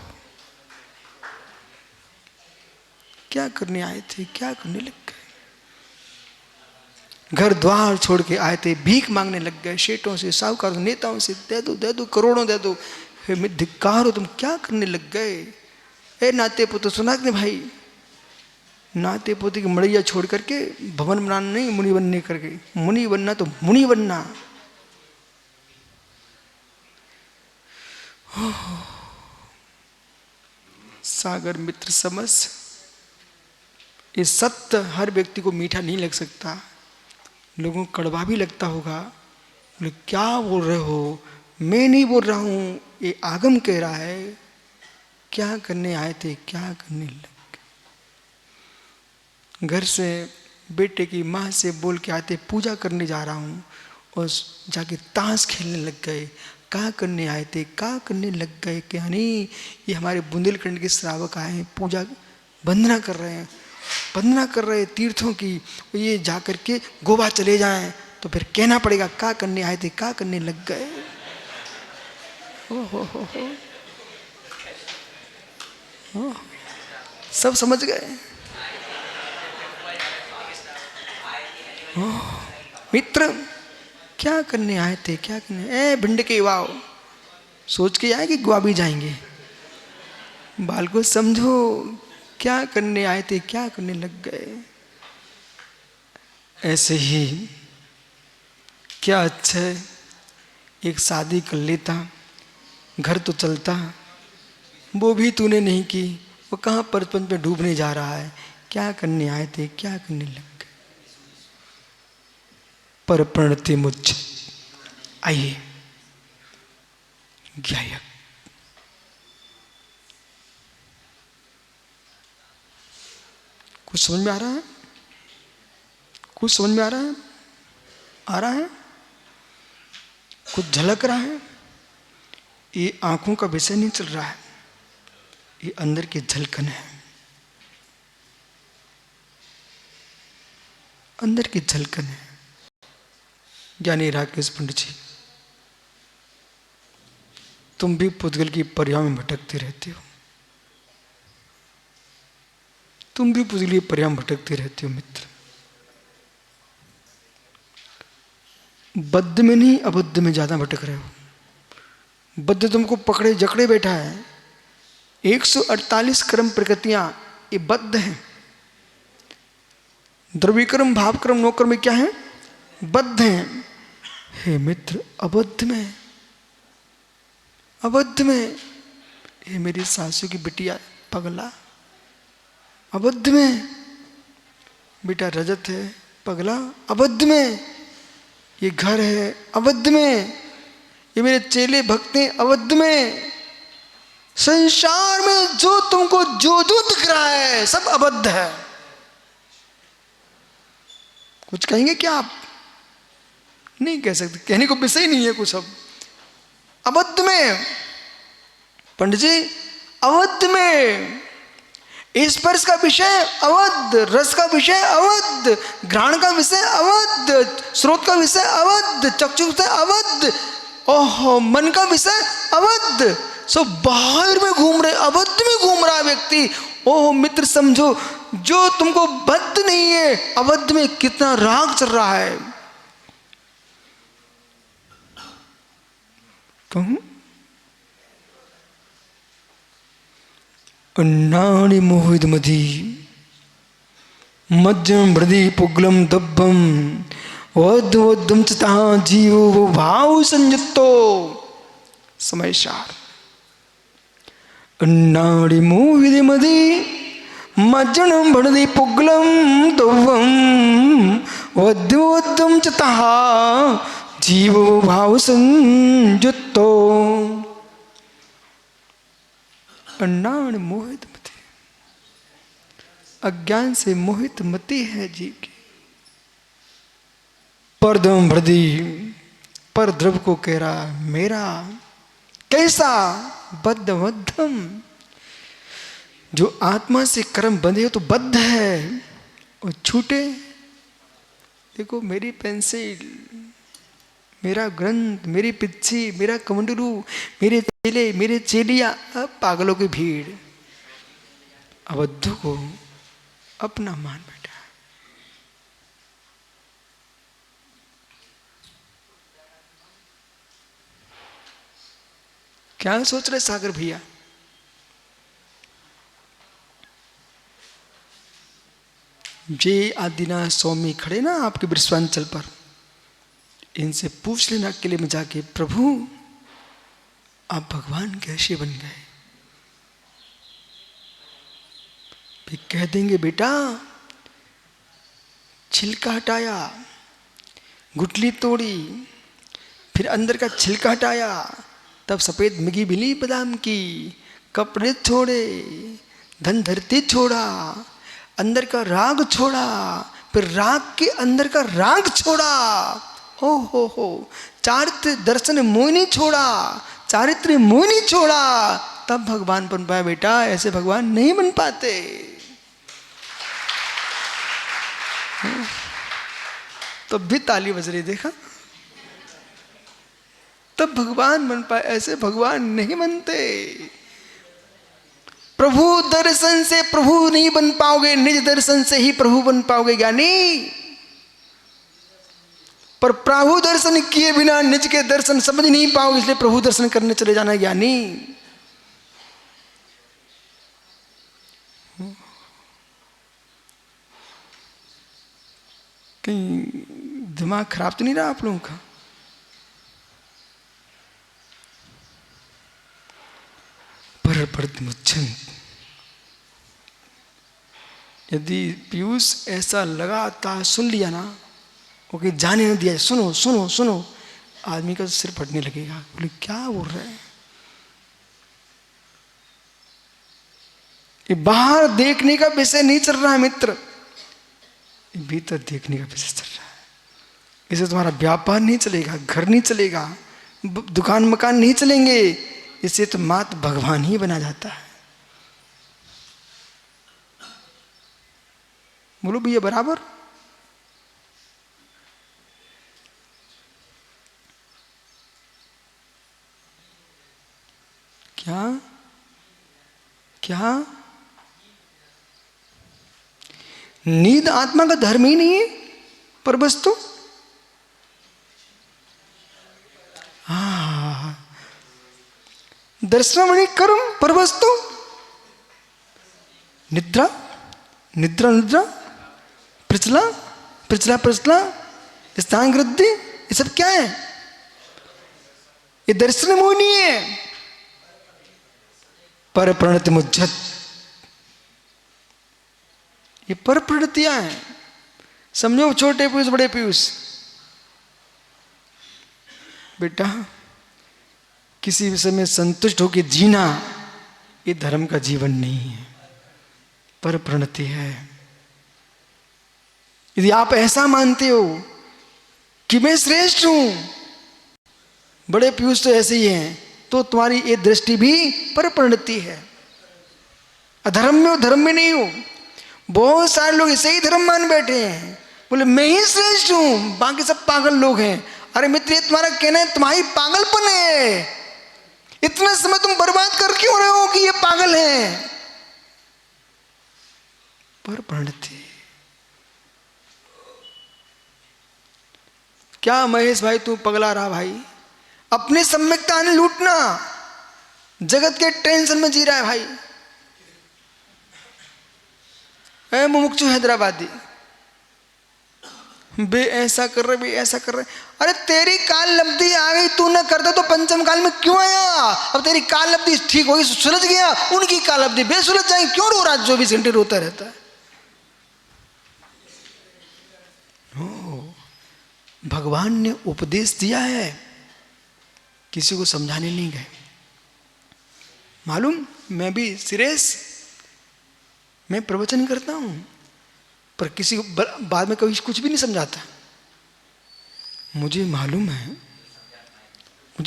क्या करने आए थे, क्या करने लग गए। घर द्वार छोड़ के आए थे, भीख मांगने लग गए। सेठों से, साहूकारों से, नेताओं से, दे दो दे दो, करोड़ों दे दो। हे धिक्कार हो, तुम क्या करने लग गए। ए नाते पुत्र, सुना ने भाई, नाते पोते की मड़ैया छोड़ करके भवन बनाना नहीं, मुनि बनने करके। मुनि बनना तो मुनि बनना। सागर मित्र समझ, ये सत्य हर व्यक्ति को मीठा नहीं लग सकता, लोगों को कड़वा भी लगता होगा। बोले क्या बोल रहे हो, मैं नहीं बोल रहा हूं, ये आगम कह रहा है। क्या करने आए थे, क्या करने लग। घर से बेटे की माँ से बोल के आते पूजा करने जा रहा हूँ, और जाके ताश खेलने लग गए। क्या करने आए थे, क्या करने लग गए। क्या नहीं, ये हमारे बुंदेलखंड के श्रावक आए हैं, पूजा वंदना कर रहे हैं, वंदना कर रहे हैं तीर्थों की। ये जा करके गोवा चले जाएं तो फिर कहना पड़ेगा क्या करने आए थे, क्या करने लग गए। हो सब समझ गए। मित्र क्या करने आए थे, क्या करने। ए भिंड के वाओ, सोच के आए कि गोवा भी जाएंगे। बाल को समझो, क्या करने आए थे, क्या करने लग गए। ऐसे ही क्या अच्छा है, एक शादी कर लेता, घर तो चलता। वो भी तूने नहीं की, वो कहाँ परपंच में डूबने जा रहा है। क्या करने आए थे, क्या करने लग गए। पर प्रणति मुझ आइए ज्ञायक। कुछ समझ में आ रहा है, कुछ समझ में आ रहा है, आ रहा है, कुछ झलक रहा है। ये आंखों का विषय नहीं चल रहा है, ये अंदर की झलकन है, अंदर की झलकन है। ज्ञानी राकेश पंडित जी, तुम भी पुद्गल की पर्याय में भटकते रहते हो, तुम भी पुद्गल की पर्याय में भटकते रहते हो मित्र। बद्ध में नहीं, अबद्ध में ज्यादा भटक रहे हो। बद्ध तुमको पकड़े जकड़े बैठा है। 148 कर्म प्रकृतियां ये बद्ध हैं। द्रव्यकर्म, भावकर्म, नौकर्म में क्या है, बद्ध हैं। हे मित्र अबद्ध में, अबद्ध में, ये मेरी सासू की बिटिया पगला, अबद्ध में। बेटा रजत है पगला, अबद्ध में। ये घर है अबद्ध में, ये मेरे चेले भक्त हैं अबद्ध में। संसार में जो तुमको जो जो दिख रहा है सब अबद्ध है। कुछ कहेंगे क्या आप? नहीं कह सकते, कहने को विषय नहीं है कुछ। अब अवध में पंडित जी, अवध में स्पर्श का विषय अवध, रस का विषय अवध, घ्राण का विषय अवध, स्रोत का विषय अवध, चक्षु का अवध, ओहो मन का विषय अवध। सब बाहर में घूम रहे, अवध में घूम रहा व्यक्ति। ओह मित्र समझो, जो तुमको बद्ध नहीं है, अवध में कितना राग चल रहा है। कहूं अन्नानि मोहित मधी मज्जम हृदय पुगलम दब्बम वद्धम चिता जीवो भाव संयुक्तो समय सार। अन्नानि मोहित मधी मज्जम हृदय पुगलम दब्बम वद्धम चिता जीवो भाव संयुक्तो। अन्नान मोहित मति, अज्ञान से मोहित मति है जीव की। परदम हृदय, पर द्रव को कह रहा मेरा, कैसा बद्ध बद्धम, जो आत्मा से कर्म बंधे हो तो बद्ध है, और छूटे देखो मेरी पेंसिल, मेरा ग्रंथ, मेरी पिच्छी, मेरा कमंडलू, मेरे चेले, मेरे चेलिया, पागलों की भीड़ अवध को अपना मान बैठा। क्या सोच रहे सागर भैया? जे आदिनाथ स्वामी खड़े ना आपके विश्वांचल पर, इनसे पूछ लेना किले में जाके, प्रभु आप भगवान कैसे बन गए? वे कह देंगे बेटा छिलका हटाया, गुठली तोड़ी, फिर अंदर का छिलका हटाया, तब सफेद मिगी मिली बादाम की, कपड़े छोड़े, धन धरती छोड़ा, अंदर का राग छोड़ा, फिर राग के अंदर का राग छोड़ा, हो चारित्र दर्शन मोहिनी छोड़ा, चारित्र मोहिनी छोड़ा, तब भगवान बन पाया बेटा, ऐसे भगवान नहीं बन पाते। तब भी ताली बज रही, देखा? तब भगवान बन पाए, ऐसे भगवान नहीं बनते। प्रभु दर्शन से प्रभु नहीं बन पाओगे, निज दर्शन से ही प्रभु बन पाओगे ज्ञानी। पर प्रभु दर्शन किए बिना निज के दर्शन समझ नहीं पाओगे, इसलिए प्रभु दर्शन करने चले जाना ज्ञानी। कहीं दिमाग खराब तो नहीं रहा आप लोगों का? पर मुच्छन, यदि पीयूष ऐसा लगातार सुन लिया ना, ओके जाने न दिया, सुनो सुनो सुनो, आदमी का सिर फटने लगेगा। बोले क्या बोल रहे हैं? ये बाहर देखने का विषय नहीं चल रहा है मित्र, ये भीतर देखने का विषय चल रहा है। इसे तुम्हारा व्यापार नहीं चलेगा, घर नहीं चलेगा, दुकान मकान नहीं चलेंगे, इससे तो मात्र भगवान ही बना जाता है। बोलो भैया बराबर? क्या क्या नींद आत्मा का धर्म ही नहीं है? पर वस्तु दर्शनमणि कर्म पर वस्तु, निद्रा निद्रा निद्रा, प्रचला प्रचला प्रचला, स्थान वृद्धि, ये सब क्या है? ये दर्शन मोहिनी है। पर प्रणति मुज्जत, ये पर प्रणतियां हैं। समझो छोटे पीयूष बड़े पीयूष, बेटा किसी विषय में संतुष्ट होकर जीना ये धर्म का जीवन नहीं है, पर प्रणति है। यदि आप ऐसा मानते हो कि मैं श्रेष्ठ हूं। बड़े पीयूष तो ऐसे ही हैं, तो तुम्हारी ये दृष्टि भी पर परिणति है। अधर्म में हो, धर्म में नहीं हो। बहुत सारे लोग इसे ही धर्म मान बैठे हैं, बोले मैं ही श्रेष्ठ हूं, बाकी सब पागल लोग हैं। अरे मित्र, ये तुम्हारा कहना है, तुम्हारी पागलपन है। इतना समय तुम बर्बाद कर क्यों रहे हो कि ये पागल है? पर परिणति। क्या महेश भाई तू पगला रहा भाई? अपनी सम्यकता नहीं लूटना, जगत के टेंशन में जी रहा है भाई। ऐ मुमुक्षु हैदराबादी, बे ऐसा कर रहे, बे ऐसा कर रहे। अरे तेरी काल लब्धि आ गई, तू न करता तो पंचम काल में क्यों आया? अब तेरी काल लब्धि ठीक होगी, सुलझ गया, उनकी काल लब्धि बेसुलझ जाएगी, क्यों रो रहा 24 घंटे रोता रहता है? भगवान ने उपदेश दिया है, किसी को समझाने नहीं गए। मालूम, मैं भी सिरेश, मैं प्रवचन करता हूं, पर किसी को बाद में कभी कुछ भी नहीं समझाता। मुझे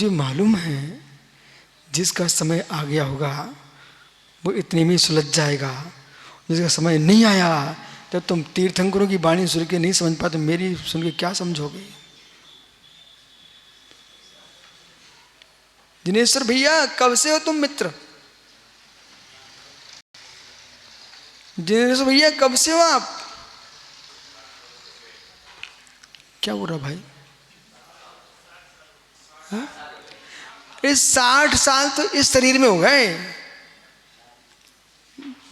मालूम है जिसका समय आ गया होगा वो इतने में सुलझ जाएगा। जिसका समय नहीं आया, जब तुम तीर्थंकरों की वाणी सुन के नहीं समझ पाते, मेरी सुन के क्या समझोगे? दिनेश्वर भैया, कब से हो तुम मित्र? दिनेश्वर भैया, कब से हो आप? क्या बोल रहा भाई? इस 60 साल तो इस शरीर में हो गए,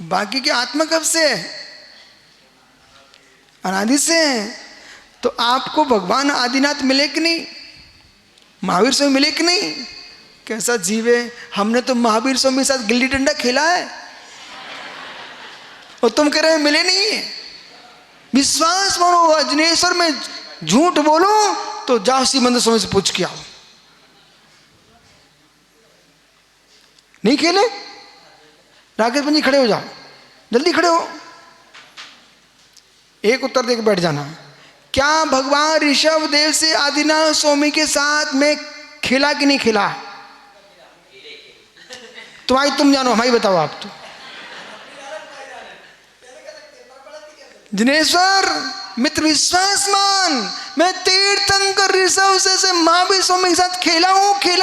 बाकी की आत्मा कब से है? अनादि से है। तो आपको भगवान आदिनाथ मिले कि नहीं? महावीर स्वामी मिले कि नहीं? कैसा जीव है? हमने तो महावीर स्वामी के साथ गिल्ली डंडा खेला है, और तुम कह रहे हो मिले नहीं है। विश्वास मानो, अजनेश्वर में झूठ बोलो तो जाओ श्रीमंदिर स्वामी से पूछ के आओ। नहीं खेले? राकेश पंजी खड़े हो जाओ, जल्दी खड़े हो, एक उत्तर देकर बैठ जाना। क्या भगवान ऋषभ देव से आदिनाथ स्वामी के साथ में खेला कि नहीं खेला? तुम जानो, हमारी बताओ आप। तो दिनेश्वर मित्र, विश्वास मान, मैं तीर्थंकर ऋषभ से महावीर स्वामी के साथ खेला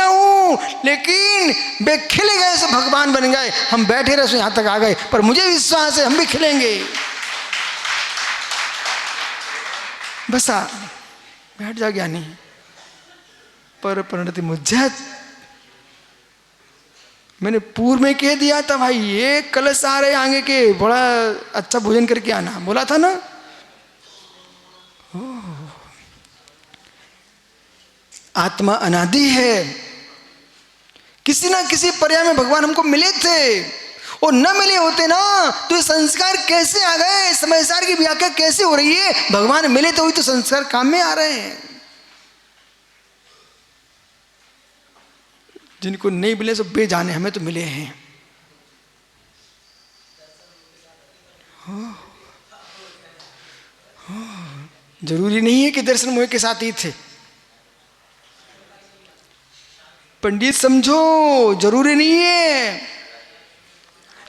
हूं, लेकिन वे खिल गए से भगवान बन गए। हम बैठे रहे, यहां तक आ गए, पर मुझे विश्वास है हम भी खिलेंगे। बसा बैठ जा ज्ञानी। पर परिणति मुझ्झत, मैंने पूर्व में कह दिया था भाई, ये कलश आ रहे आगे के, बड़ा अच्छा भोजन करके आना, बोला था ना। आत्मा अनादि है। किसी ना किसी पर्याय में भगवान हमको मिले थे, और न मिले होते ना तो ये संस्कार कैसे आ गए? समयसार की व्याख्या कैसे हो रही है? भगवान मिले तो ही तो संस्कार काम में आ रहे हैं। जिनको नहीं मिले सब बेजाने, हमें तो मिले हैं। जरूरी नहीं है कि दर्शन मोह के साथ ही थे। पंडित समझो, जरूरी नहीं है,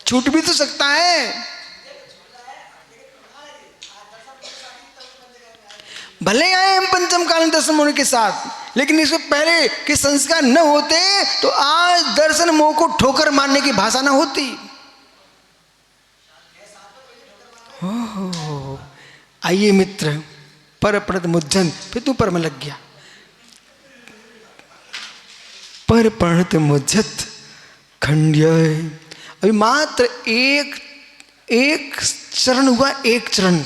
छूट भी तो सकता है। भले आए हम पंचम कालीन दर्शन मोह के साथ, लेकिन इससे पहले कि संस्कार न होते तो आज दर्शन मोह को ठोकर मारने की भाषा न होती। आइए मित्र, पर प्रणत मुज्जन, फिर तू पर में लग गया। पर प्रणत मुज्जत खंड्य, अभी मात्र एक चरण हुआ, एक चरण।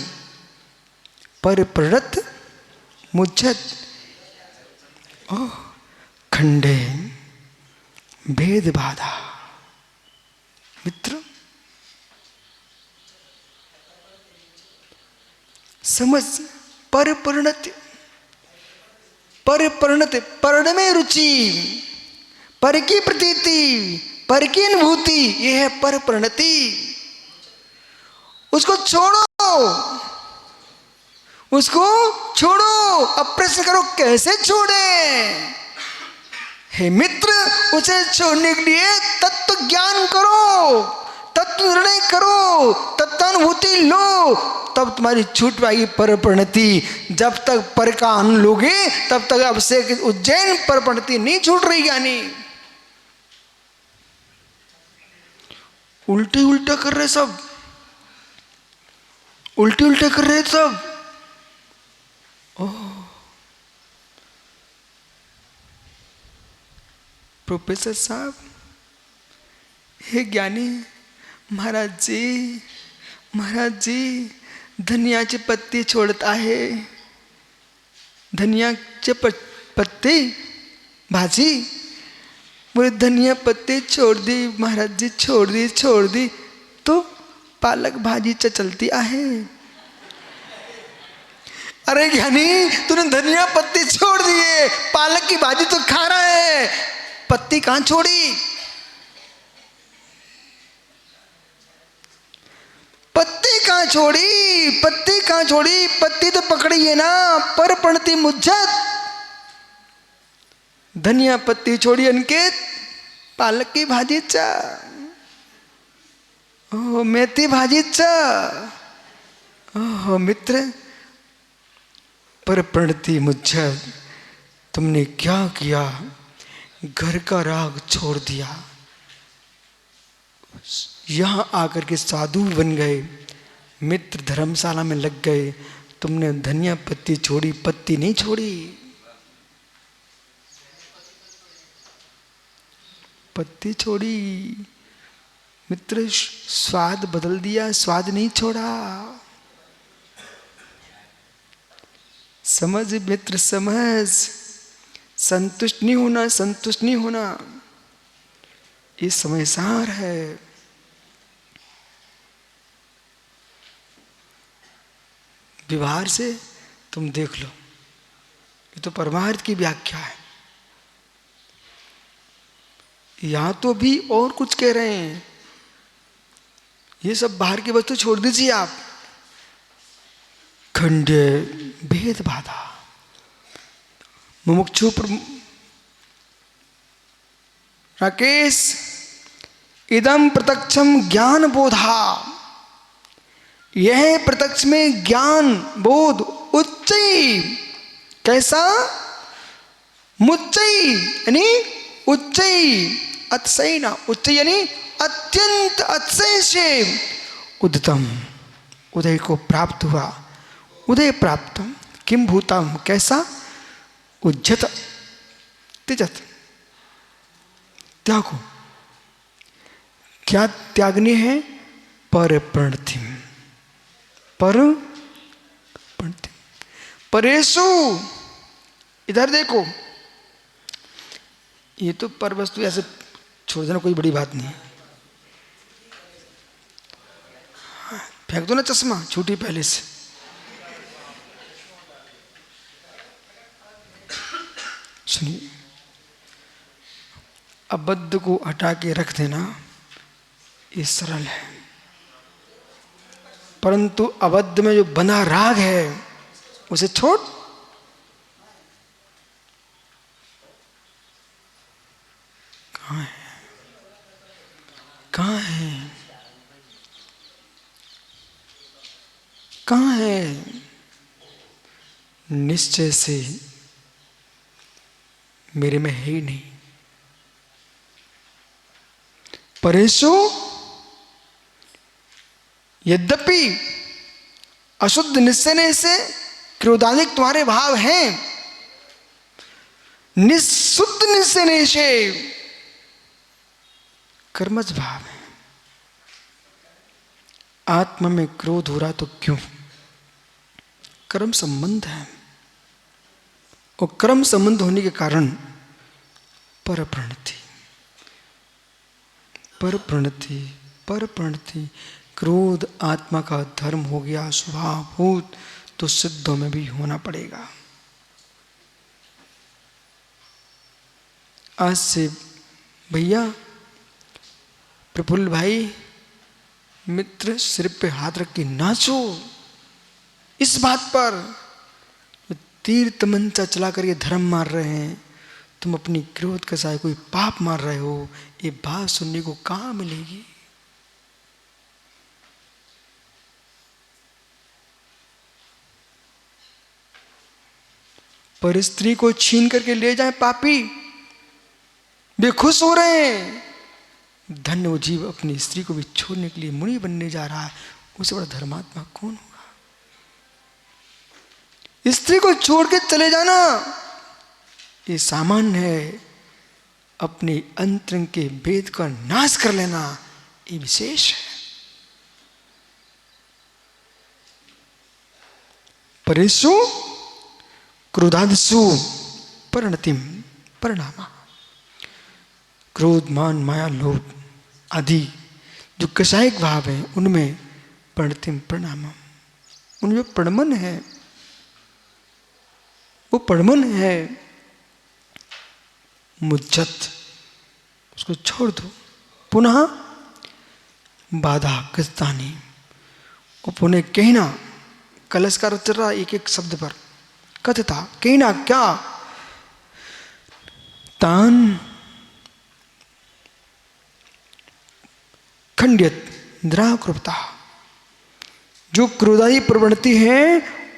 पर प्रणत मुज्जत खंडे भेद बाधा। मित्र समझ, पर परिणति, पर्ण में रुचि, पर की प्रतीति, पर की अनुभूति, यह है पर परिणति। उसको छोड़ो, उसको छोड़ो। अब प्रश्न करो कैसे छोड़े। हे मित्र, उसे छोड़ने के लिए तत्व ज्ञान करो, तत्व निर्णय करो, तत्वानुभूति लो, तब तुम्हारी छूट पाएगी पर परिणति। जब तक पर का आनंद लोगे तब तक अभिषेक उज्जैन पर परिणति नहीं छूट रही। ज्ञानी उल्टे उल्टा कर रहे सब, उल्टे उल्टे कर रहे सब। प्रोफेसर साहब, हे ज्ञानी महाराज जी, महाराज जी धनियाची पत्ती छोड़ता है, धनियाचे पत्ते भाजी, बोले धनिया पत्ते छोड़ दी महाराज जी, छोड़ दी तो पालक भाजी चलती आहे। अरे ज्ञानी, तूने धनिया पत्ती छोड़ दिए, पालक की भाजी तो खा रहा है, पत्ती कहां छोड़ी? पत्ती कहां छोड़ी? पत्ती कहां छोड़ी? पत्ती तो पकड़ी है ना, पर परिणति मुज्जत। धनिया पत्ती छोड़ी अंकित, पालक की भाजीचा, ओ मेथी भाजीचा। ओह मित्र, पर परिणति मुज्जत, तुमने क्या किया? घर का राग छोड़ दिया, यहां आकर के साधु बन गए, मित्र धर्मशाला में लग गए। तुमने धनिया पत्ती छोड़ी, पत्ती नहीं छोड़ी। पत्ती छोड़ी मित्र, स्वाद बदल दिया, स्वाद नहीं छोड़ा। समझ मित्र, समझ। संतुष्ट नहीं होना, संतुष्ट नहीं होना, ये समय सार है। व्यवहार से तुम देख लो, ये तो परमार्थ की व्याख्या है। यहां तो भी और कुछ कह रहे हैं, ये सब बाहर की वस्तु छोड़ दीजिए आप। खंडे भेद बाधा, मुमुक्षु राकेश, इदम प्रत्यक्षम ज्ञान बोधा, यह प्रत्यक्ष में ज्ञान बोध उच्च, कैसा? मुच्चई यानी उच्च, अतिशय ना, उच्च यानी अत्यंत अतिशय से उद्धतम, उदय को प्राप्त हुआ, उदय प्राप्त। किम भूतम, कैसा? उज्जत, तिजत, त्यागो। क्या त्यागनी है? पर परिणति, पर परिणति। परेशु, इधर देखो, ये तो पर वस्तु ऐसे छोड़ देना कोई बड़ी बात नहीं है। फेंक दो ना चश्मा, छूटी पहले से। सुनिए, अबद्ध को हटा के रख देना ये सरल है, परंतु अबद्ध में जो बना राग है उसे छोड़। कहाँ है? कहाँ है? कहाँ है? निश्चय से मेरे में है ही नहीं। परेशु, यद्यपि अशुद्ध निश्चय से क्रोधाधिक तुम्हारे भाव हैं, निशुद्ध निश्चय से कर्मज भाव है। आत्मा में क्रोध हो रहा तो क्यों? कर्म संबंध है, और कर्म संबंध होने के कारण पर परिणति, पर परिणति, पर परिणति। क्रोध आत्मा का धर्म हो गया, स्वभावभूत, तो सिद्धों में भी होना पड़ेगा। आज से भैया प्रफुल्ल भाई, मित्र, सिर पे हाथ रख के नाचो इस बात पर तीर तमंचा चला कर ये धर्म मार रहे हैं, तुम अपनी क्रोध के साय कोई पाप मार रहे हो, ये बात सुनने को कहां मिलेगी। पर स्त्री को छीन करके ले जाए पापी, वे खुश हो रहे हैं। धन्य वो जीव अपनी स्त्री को भी छोड़ने के लिए मुनि बनने जा रहा है, उससे बड़ा धर्मात्मा कौन होगा। स्त्री को छोड़ के चले जाना ये सामान्य है, अपने अंतरंग के भेद का नाश कर लेना ये विशेष है। परेशु क्रोधादिषु परिणतिम परिणामा, क्रोध मान माया लोभ आदि जो कषायिक भाव है उनमें परिणतिम परिणामम, उनमें परिणमन है, वो परिणमन है। मुज्जत उसको छोड़ दो। पुनः बाधा कस्तानी, और पुनः कहना, कलश का रच रहा एक एक शब्द पर, कथता कहना क्या, तान खंडियत निराकृता, जो क्रोधादी प्रवृत्ति है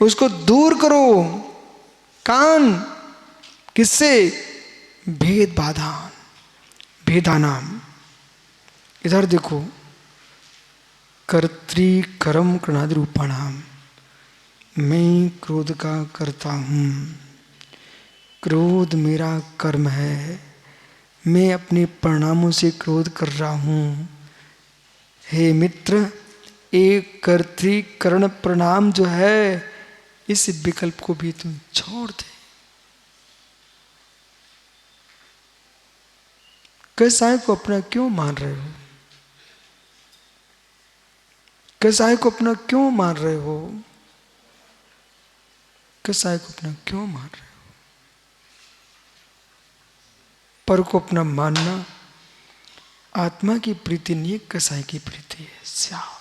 उसको दूर करो। कान किससे, भेद बाधा भेदानाम। इधर देखो, कर्तृ कर्म करणादि रूपाणाम, मैं क्रोध का करता हूँ, क्रोध मेरा कर्म है, मैं अपने परिणामों से क्रोध कर रहा हूँ। हे मित्र, एक कर्तृ करण परिणाम जो है इस विकल्प को भी तुम छोड़ दे। कसाय को अपना क्यों मान रहे हो, कसाय को अपना क्यों मान रहे हो, कसाय को अपना क्यों मान रहे हो। पर को अपना मानना आत्मा की प्रीति नहीं, कसाय की प्रीति है। श्याम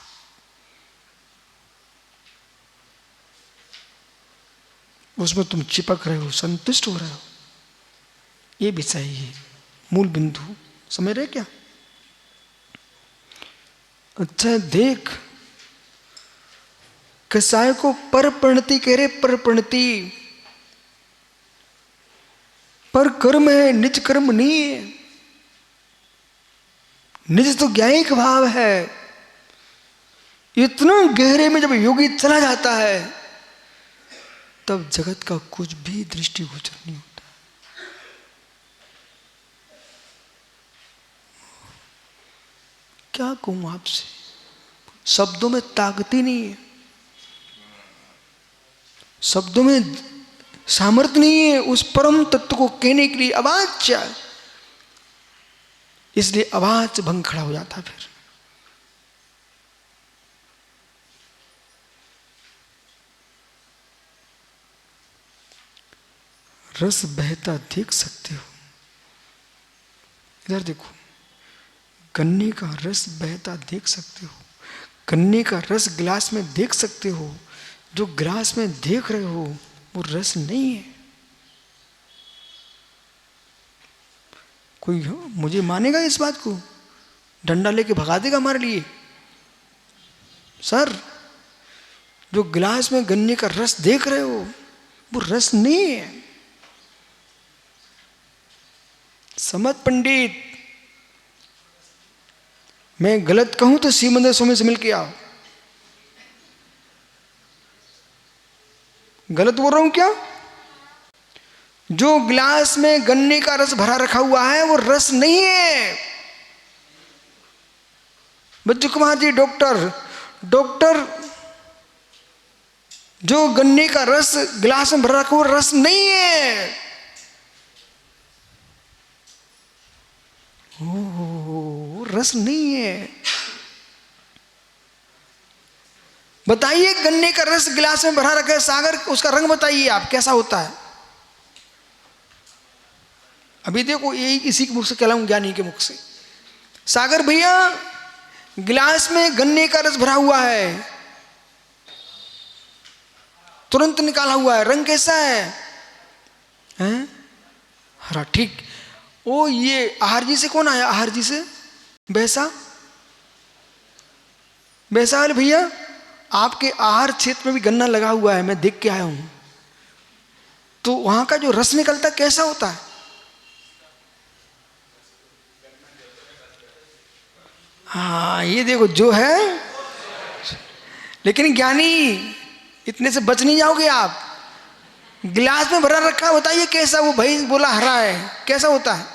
उसमें तुम चिपक रहे हो, संतुष्ट हो रहे हो, ये भी चाहिए। मूल बिंदु समझ रहे क्या। अच्छा देख, कसाय को पर परिणति कह रहे, पर परिणति, पर कर्म है, निज कर्म नहीं है। निज तो ज्ञायिक भाव है। इतना गहरे में जब योगी चला जाता है तब जगत का कुछ भी दृष्टिगोचर नहीं होता। क्या कहूं आपसे, शब्दों में ताकत ही नहीं है, शब्दों में सामर्थ्य नहीं है उस परम तत्व को कहने के लिए। आवाज चाहिए, इसलिए आवाज भंग खड़ा हो जाता। फिर रस बहता देख सकते हो, इधर देखो, गन्ने का रस बहता देख सकते हो, गन्ने का रस गिलास में देख सकते हो, जो गिलास में देख रहे हो वो रस नहीं है। कोई मुझे मानेगा इस बात को, डंडा लेके भगा देगा हमारे लिए। सर, जो गिलास में गन्ने का रस देख रहे हो वो रस नहीं है। समझ पंडित, मैं गलत कहूं तो श्रीमंदिर स्वामी से मिलके आओ। गलत बोल रहा हूं क्या। जो गिलास में गन्ने का रस भरा रखा हुआ है वो रस नहीं है। बच्चू कुमार जी डॉक्टर, जो गन्ने का रस गिलास में भरा रखा हुआ रस नहीं है। ओ, रस नहीं है। बताइए, गन्ने का रस गिलास में भरा रखा है, सागर, उसका रंग बताइए आप कैसा होता है। अभी देखो, यही इसी के मुख से कहलाऊं, ज्ञानी के मुख से। सागर भैया, गिलास में गन्ने का रस भरा हुआ है, तुरंत निकाला हुआ है। रंग कैसा है? हैं? हरा। ठीक। ओ ये आहार जी से कौन आया? आहार जी से बैसा वाले भैया, आपके आहार क्षेत्र में भी गन्ना लगा हुआ है, मैं देख के आया हूं। तो वहां का जो रस निकलता कैसा होता है? हाँ ये देखो जो है। लेकिन ज्ञानी इतने से बच नहीं जाओगे आप। गिलास में भरा रखा है, बताइए कैसा? वो भाई बोला हरा है, कैसा होता है?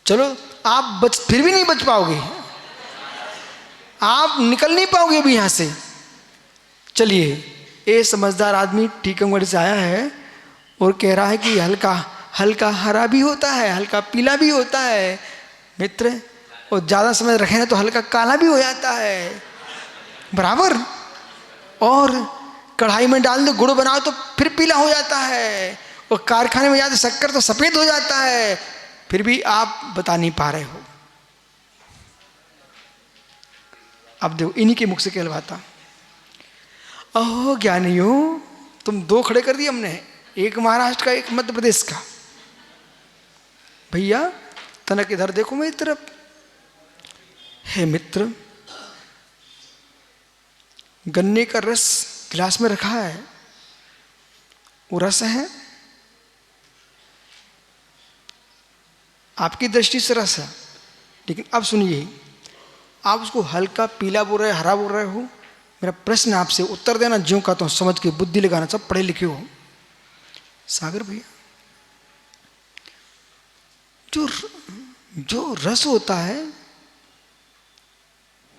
चलो आप बच, फिर भी नहीं बच पाओगे, आप निकल नहीं पाओगे अभी यहां से। चलिए, ये समझदार आदमी टीकमगढ़ से आया है और कह रहा है कि हल्का हल्का हरा भी होता है, हल्का पीला भी होता है मित्र, और ज़्यादा समय रखें तो हल्का काला भी हो जाता है, बराबर। और कढ़ाई में डाल दो, गुड़ बनाओ तो फिर पीला हो जाता है, और कारखाने में जाते शक्कर तो सफ़ेद हो जाता है। फिर भी आप बता नहीं पा रहे हो। अब देखो इन्हीं के मुख से कहलवाता। ओह ज्ञानियों, तुम दो खड़े कर दिए हमने, एक महाराष्ट्र का एक मध्य प्रदेश का। भैया तनक इधर देखो मेरी तरफ। हे मित्र, गन्ने का रस गिलास में रखा है, वो रस है, आपकी दृष्टि से रस है। लेकिन अब सुनिए, आप उसको हल्का पीला बोल रहे, हरा बोल रहे हो। मेरा प्रश्न आपसे उत्तर देना, ज्यों का तो समझ के, बुद्धि लगाना, सब पढ़े लिखे हो। सागर भैया, जो रस होता है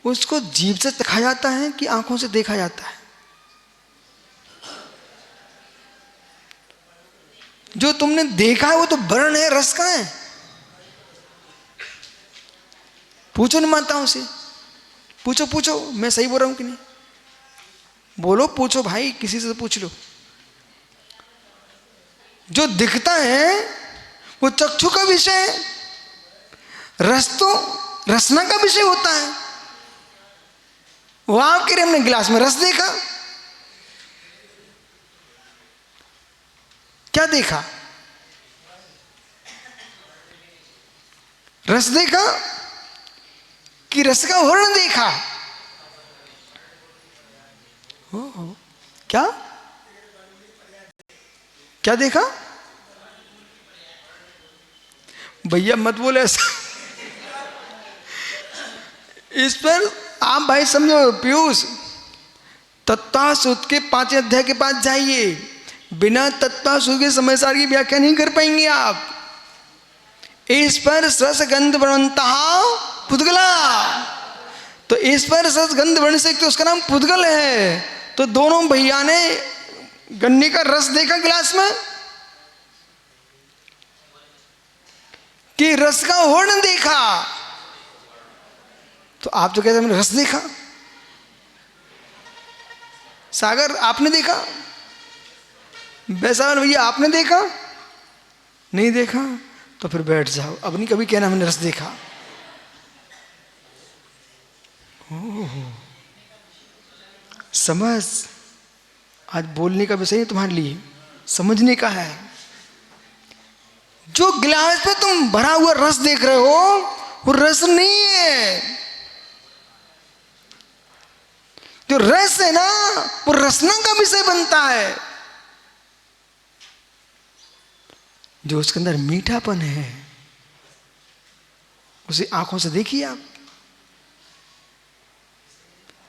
उसको जीभ से चखा जाता है कि आंखों से देखा जाता है? जो तुमने देखा है वो तो वर्ण है, रस का है। पूछो न माताओं से, पूछो पूछो, मैं सही बोल रहा हूं कि नहीं? बोलो, पूछो भाई, किसी से पूछ लो। जो दिखता है वो चक्षु का विषय है, रस तो रसना का विषय होता है। वो आप कह रहे हमने गिलास में रस देखा, क्या देखा? रस देखा कि रस का वर्ण देखा? क्या क्या देखा? भैया मत बोले ऐसा। इस पर आप भाई समझो। पीयूष, तत्वासुत के 5वें अध्याय के पास जाइए, बिना तत्वासुत के समय सार की व्याख्या नहीं कर पाएंगे आप। इस पर रस गंध वर्णता पुद्गला, तो इस पर रस गंध वर्ण से तो उसका नाम पुद्गल है। तो दोनों भैया ने गन्ने का रस देखा गिलास में कि रस का वर्ण देखा? तो आप तो कहते हैं मैंने रस देखा। सागर आपने देखा? वैसा भैया आपने देखा? नहीं देखा? तो फिर बैठ जाओ, अब नहीं कभी कहना मैंने रस देखा। समझ, आज बोलने का विषय तुम्हारे लिए समझने का है। जो गिलास में तुम भरा हुआ रस देख रहे हो वो रस नहीं है। जो रस है ना वो रसना का विषय बनता है। जो उसके अंदर मीठापन है उसे आंखों से देखिए आप,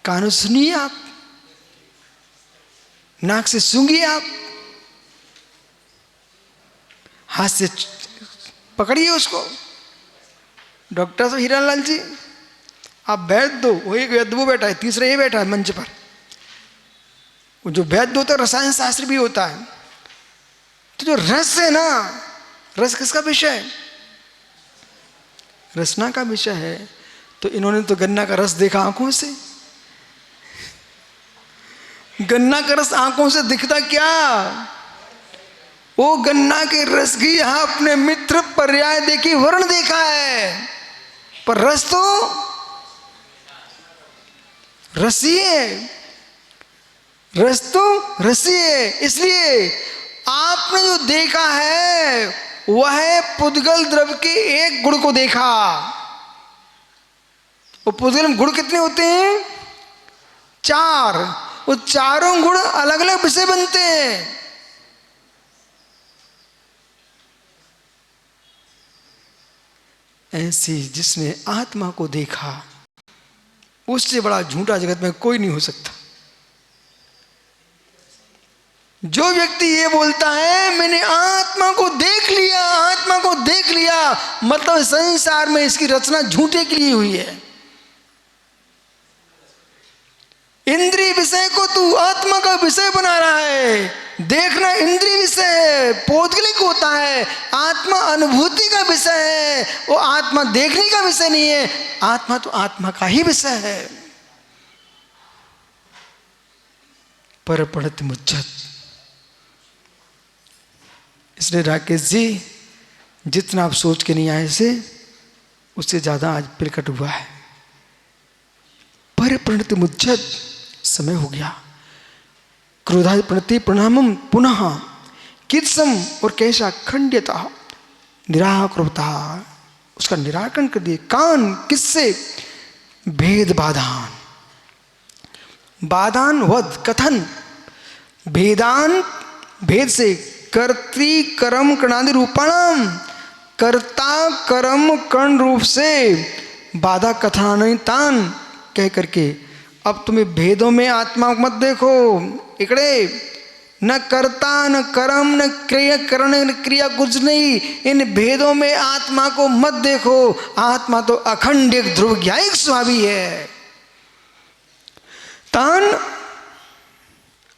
कानों से सुनिए आप, नाक से सूंघिए आप, हाथ से पकड़िए उसको। डॉक्टर साहब हीरालाल जी, आप वैद्य दो, वो एक वैद्य वो बैठा है, तीसरा ये बैठा है मंच पर। वो जो वैद्य होता है रसायन शास्त्र भी होता है। तो जो रस है ना, रस किसका विषय है? रसना का विषय है। तो इन्होंने तो गन्ना का रस देखा आंखों से। गन्ना का रस आंखों से दिखता क्या? वो गन्ना के रस की यहां अपने मित्र पर्याय देखी, वर्ण देखा है, पर रस तो रसी है, रस तो रसी है। इसलिए आपने जो देखा है वह पुद्गल द्रव्य के एक गुण को देखा। वो पुद्गल में गुण कितने होते हैं? 4। वो चारों गुण अलग अलग विषय बनते हैं। ऐसी जिसने आत्मा को देखा, उससे बड़ा झूठा जगत में कोई नहीं हो सकता। जो व्यक्ति ये बोलता है मैंने आत्मा को देख लिया, आत्मा को देख लिया, मतलब संसार में इसकी रचना झूठे के लिए हुई है। इंद्रिय विषय को तू आत्मा का विषय बना रहा है। देखना इंद्रिय विषय है, पौद्गलिक होता है। आत्मा अनुभूति का विषय है, वो आत्मा देखने का विषय नहीं है। आत्मा तो आत्मा का ही विषय है। पर पढ़त मुज्जत। इसलिए राकेश जी, जितना आप सोच के नहीं आए से उससे ज्यादा आज प्रकट हुआ है। पर प्रणत मुज्जत, समय हो गया। क्रोधा प्रणति प्रणामम पुनः कित्सम, और कैसा खंड्यता निराकृता, उसका निराकरण कर दिए। कान किससे? भेद बाधान, बाधान वध कथन, भेदान भेद से, कर्त्री कर्म कर्णादि रूपाणाम, कर्ता कर्म कर्ण रूप से, बाधा कथानितान कह करके अब तुम्हें भेदों में आत्मा मत देखो। इकड़े न कर्ता न कर्म न क्रिया करण न क्रिया कुछ नहीं, इन भेदों में आत्मा को मत देखो। आत्मा तो अखंड एक ध्रुव ज्ञायिक स्वामी है। तान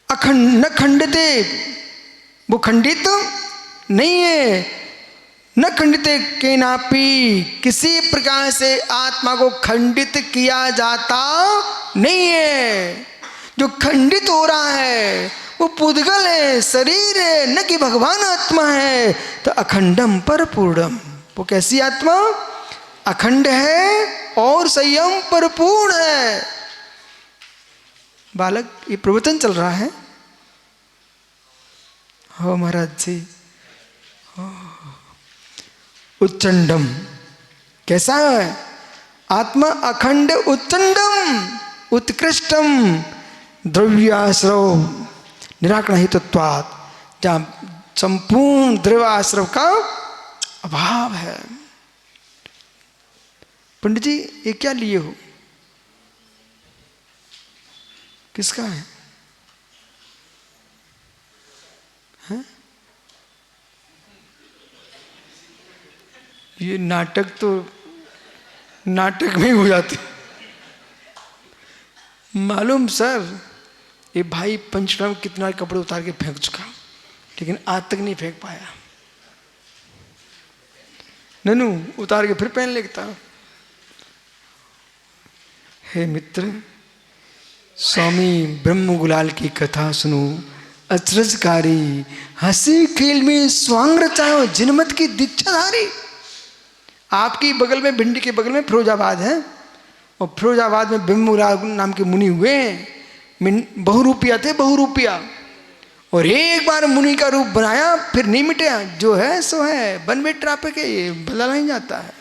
अखंड न खंडिते, वो खंडित नहीं है। न खंडित के नापी, किसी प्रकार से आत्मा को खंडित किया जाता नहीं है। जो खंडित हो रहा है वो पुद्गल है, शरीर है, न कि भगवान आत्मा है। तो अखंडम पर पूर्णम, वो कैसी आत्मा? अखंड है और संयम पर पूर्ण है। बालक, ये प्रवचन चल रहा है। हो महाराज जी, उच्चंडम कैसा है? आत्मा अखंड उच्चंडम उत्कृष्टम द्रव्याश्रव निराकरण हेतुत्वात्, जहाँ संपूर्ण द्रव्याश्रव का अभाव है। पंडित जी, ये क्या लिए हो? किसका है? हैं? ये नाटक तो नाटक में हो जाते। मालूम सर, ये भाई पंचनाम कितना कपड़े उतार के फेंक चुका, लेकिन आज तक नहीं फेंक पाया। ननू उतार के फिर पहन लेता। हे मित्र, स्वामी ब्रह्म गुलाल की कथा सुनो। अचरजकारी हंसी खेल में स्वांग रचाओ, जिनमत की दीक्षाधारी। आपकी बगल में, भिंडी के बगल में फिरोजाबाद है, और फिरोजाबाद में ब्रह्मगुलाल नाम के मुनि हुए। बहुरूपिया थे, बहुरूपिया। और एक बार मुनि का रूप बनाया, फिर नहीं मिटा। जो है सो है, बन बेट ट्राफिक है, ये बदला नहीं जाता है।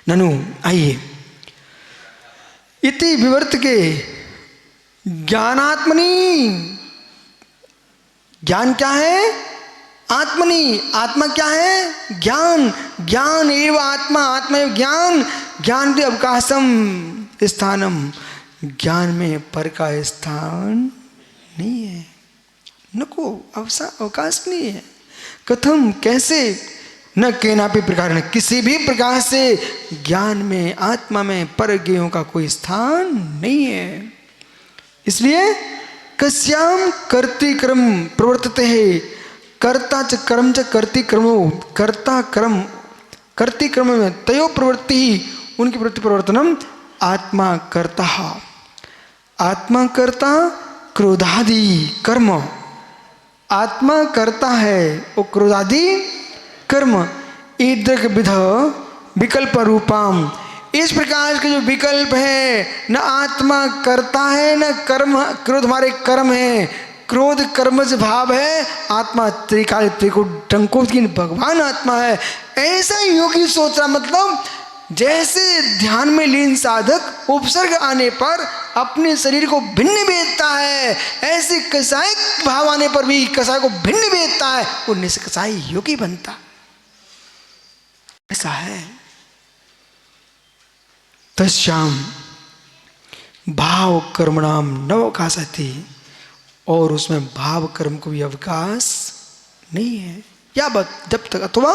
ननु आइए, इति विवर्त के ज्ञानात्मनि। ज्ञान क्या है? आत्मनि। आत्मा क्या है? ज्ञान। ज्ञान एवं आत्मा, आत्मा एवं ज्ञान। ज्ञान के अवकाशम स्थानम, ज्ञान में पर का स्थान नहीं है, नको अवकाश नहीं है। कथम कैसे? न केनापि प्रकार, किसी भी प्रकार से ज्ञान में, आत्मा में पर ज्ञेयों का कोई स्थान नहीं है। इसलिए कस्याम कर्तिक्रम प्रवर्तते है, कर्ता च कर्म च कर्ति क्रमो, कर्ता कर्म कर्ति क्रम में तयो प्रवृत्ति ही, उनकी प्रवृत्ति प्रवर्तनम आत्मा कर्ता। आत्मा कर्ता क्रोधादि कर्म, आत्मा करता है वो क्रोधादि कर्म। ईदृक विध विकल्प रूपाम, इस प्रकार के जो विकल्प है, न आत्मा करता है न कर्म, क्रोध हमारे कर्म है, क्रोध कर्मज भाव है, आत्मा त्रिकाल त्रिकुट टंकोत्कीन भगवान आत्मा है। ऐसा योगी सोच रहा, मतलब जैसे ध्यान में लीन साधक उपसर्ग आने पर अपने शरीर को भिन्न भेदता है, ऐसे कसाय भाव आने पर भी कसाय को भिन्न भेदता है, वो निष्कसाई योगी बनता। ऐसा है। तस्याम भाव कर्मणाम नवकाशति, और उसमें भाव कर्म को भी अवकाश नहीं है। या जब तक, अथवा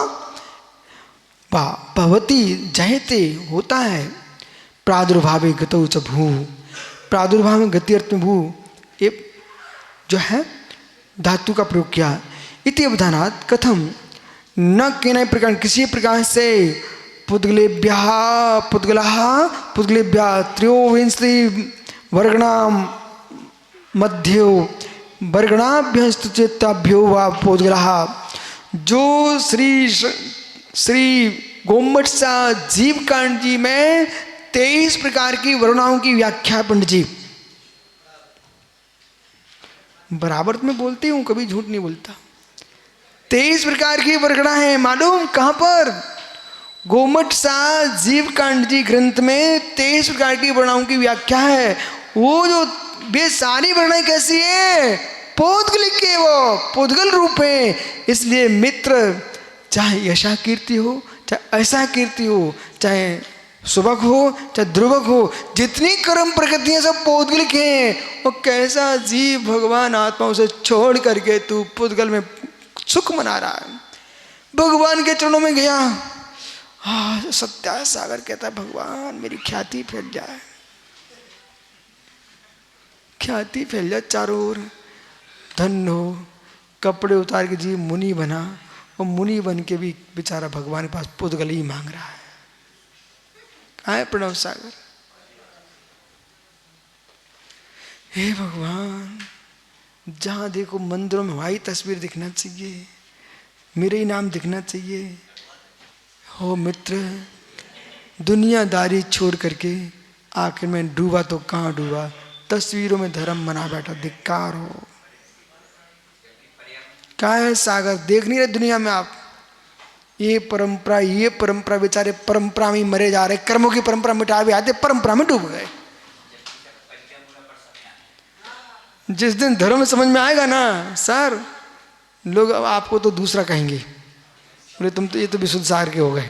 भवती जयते होता है, प्रादुर्भावे गतौ च भू, प्रादुर्भाव में गति अर्थ में भू, ये जो है धातु का प्रयोग किया। इति अवधानात् कथम न केन प्रकार, किसी प्रकार से पुद्गलेभ्यः त्रयोविंशति वर्गणाम मध्यो वर्गणाभ्यस्तुचित्ताभ्यो वा पुद्गलः, जो श्री गोमट सा जीव कांड जी में 23 प्रकार की वर्णाओं की व्याख्या पंडित जी बराबर में बोलती हूं, कभी झूठ नहीं बोलता। 23 प्रकार की वर्गणा है, मालूम कहां पर? गोमट सा जीव कांड जी ग्रंथ में 23 प्रकार की वर्णाओं की व्याख्या है। वो जो वे सारी वर्णाएं कैसी है? पौद्गलिक के, वो पौद्गल रूप है। इसलिए मित्र, चाहे यशा कीर्ति हो, चाहे ऐसा कीर्ति हो, चाहे सुबक हो, चाहे ध्रुवक हो, जितनी कर्म प्रकृतियां सब पौद्गलिक हैं। वो कैसा जीव भगवान आत्मा उसे छोड़ करके तू पुद्गल में सुख मना रहा है। भगवान के चरणों में गया, सत्या सागर कहता है, भगवान मेरी ख्याति फैल जाए, ख्याति फैल जाए चारों ओर, धन हो। कपड़े उतार के जीव मुनि बना, और मुनि बन के भी बेचारा भगवान के पास पुद्गल ही मांग रहा है। आए प्रणव सागर, हे भगवान, जहां देखो मंदिरों में हमारी तस्वीर दिखना चाहिए, मेरे ही नाम दिखना चाहिए। हो मित्र, दुनियादारी छोड़ करके आखिर में डूबा तो कहाँ डूबा, तस्वीरों में धर्म मना बैठा, धिक्कार हो। क्या है सागर, देख नहीं रहे दुनिया में आप? ये परंपरा, बेचारे परंपरा में मरे जा रहे, कर्मों की परंपरा मिटा भी आते, परंपरा में डूब गए। जिस दिन धर्म समझ में आएगा ना सर, लोग अब आपको तो दूसरा कहेंगे, बोले तुम तो, ये तो विशुद्ध सागर के हो गए।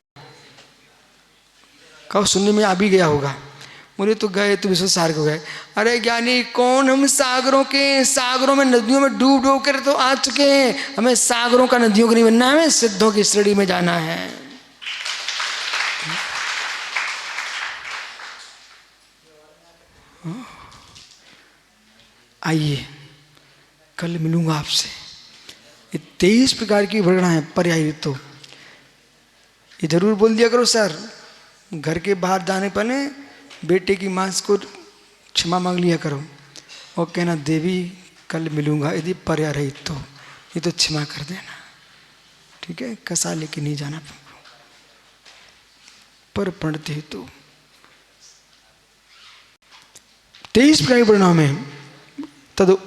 कहो सुनने में आ भी गया होगा, बोले तो गए तो विश्व सागर हो गए। अरे ज्ञानी कौन, हम सागरों में नदियों में डूब डूब कर तो आ चुके हैं। हमें सागरों का नदियों को नहीं बनना है, हमें सिद्धों की श्रेणी में जाना है। आइए कल मिलूंगा आपसे। ये 23 प्रकार की वर्णा है पर्याय, तो ये जरूर बोल दिया करो सर, घर के बाहर जाने पर बेटे की मां को क्षमा मांग लिया करो और कहना देवी कल मिलूंगा, यदि पर्याय रही तो, ये तो क्षमा कर देना, ठीक है? कसा लेके नहीं जाना पर पढ़ते तो 23 प्रकार के परिणाम है। तद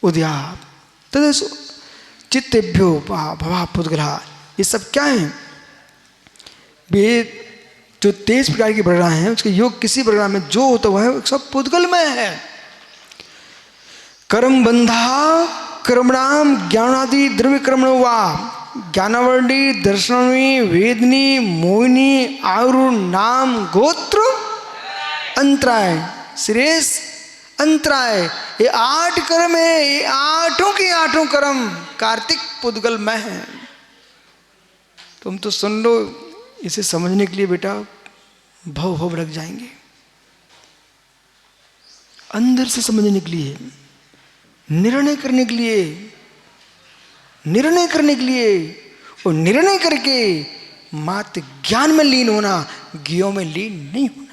उद्या तद चित्तेभ्यो भवा पुद्गला, ये सब क्या है? वेद जो 23 प्रकार की वर्णा है, उसके योग किसी वर्णा में जो होता हुआ है सब पुद्गल में है। कर्म बंधा कर्मणाम ज्ञानादि द्रव्य कर्म वा ज्ञानवर्णी दर्शनी वेदनी मोहिनी आयु नाम गोत्र अंतराय श्रेष अंतराय, ये 8 कर्म है। ये 8 के 8 कर्म कार्तिक पुद्गल में है। तुम तो सुन लो, इसे समझने के लिए बेटा भव लग जाएंगे। अंदर से समझने के लिए, निर्णय करने के लिए और निर्णय करके मात्र ज्ञान में लीन होना, ज्ञों में लीन नहीं होना।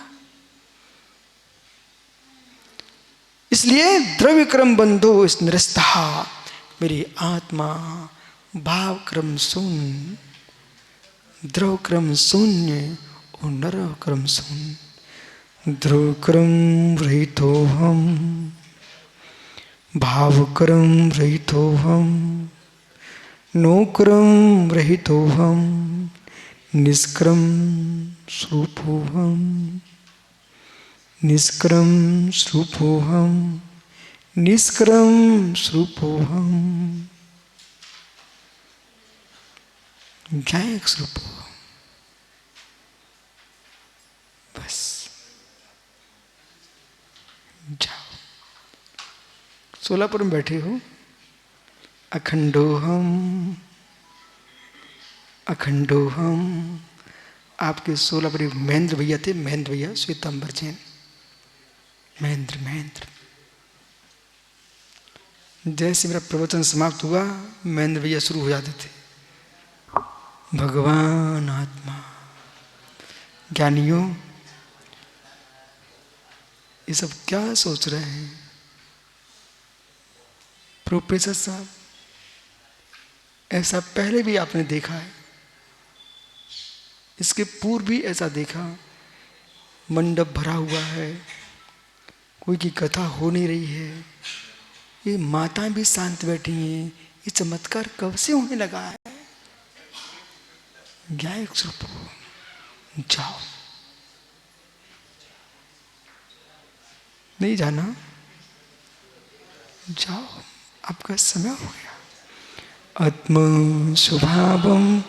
इसलिए द्रव्य क्रम बंधो इस निरस्ता, मेरी आत्मा भाव क्रम शून्य, द्रव क्रम शून्य पुनर्क्रम सुन ध्रुवक्रम रहितोहम भावक्रम रहितोहम नोक्रम रहितोहम निष्क्रम स्वरूपोहम निष्क्रम स्वरूपोहम निष्क्रम स्वरूपोहम ज्ञायक स्वरूपोहम। बस जाओ। सोलापुर में बैठे हो। अखंडोहम अखंडोहम। आपके सोलापुरी महेंद्र भैया थे, महेंद्र भैया श्वेतांबर जैन। महेंद्र महेंद्र जैसे मेरा प्रवचन समाप्त हुआ महेंद्र भैया शुरू हो जाते थे। भगवान आत्मा ज्ञानियों ये सब क्या सोच रहे हैं? प्रोफेसर साहब ऐसा पहले भी आपने देखा है, इसके पूर्व भी ऐसा देखा। मंडप भरा हुआ है, कोई की कथा हो नहीं रही है, ये माताएं भी शांत बैठी हैं। ये चमत्कार कब से होने लगा है? ज्ञायक स्वरूप जाओ। नहीं जाना? जाओ, आपका समय हो गया। आत्म स्वभावम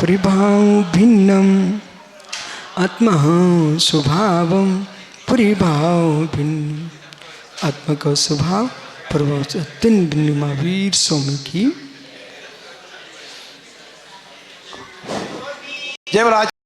परिभाव भिन्नम आत्मा स्वभावम परिभाव भिन्न। आत्मा का स्वभाव प्रभाव से अत्यंत भिन्न। महावीर स्वामी की जय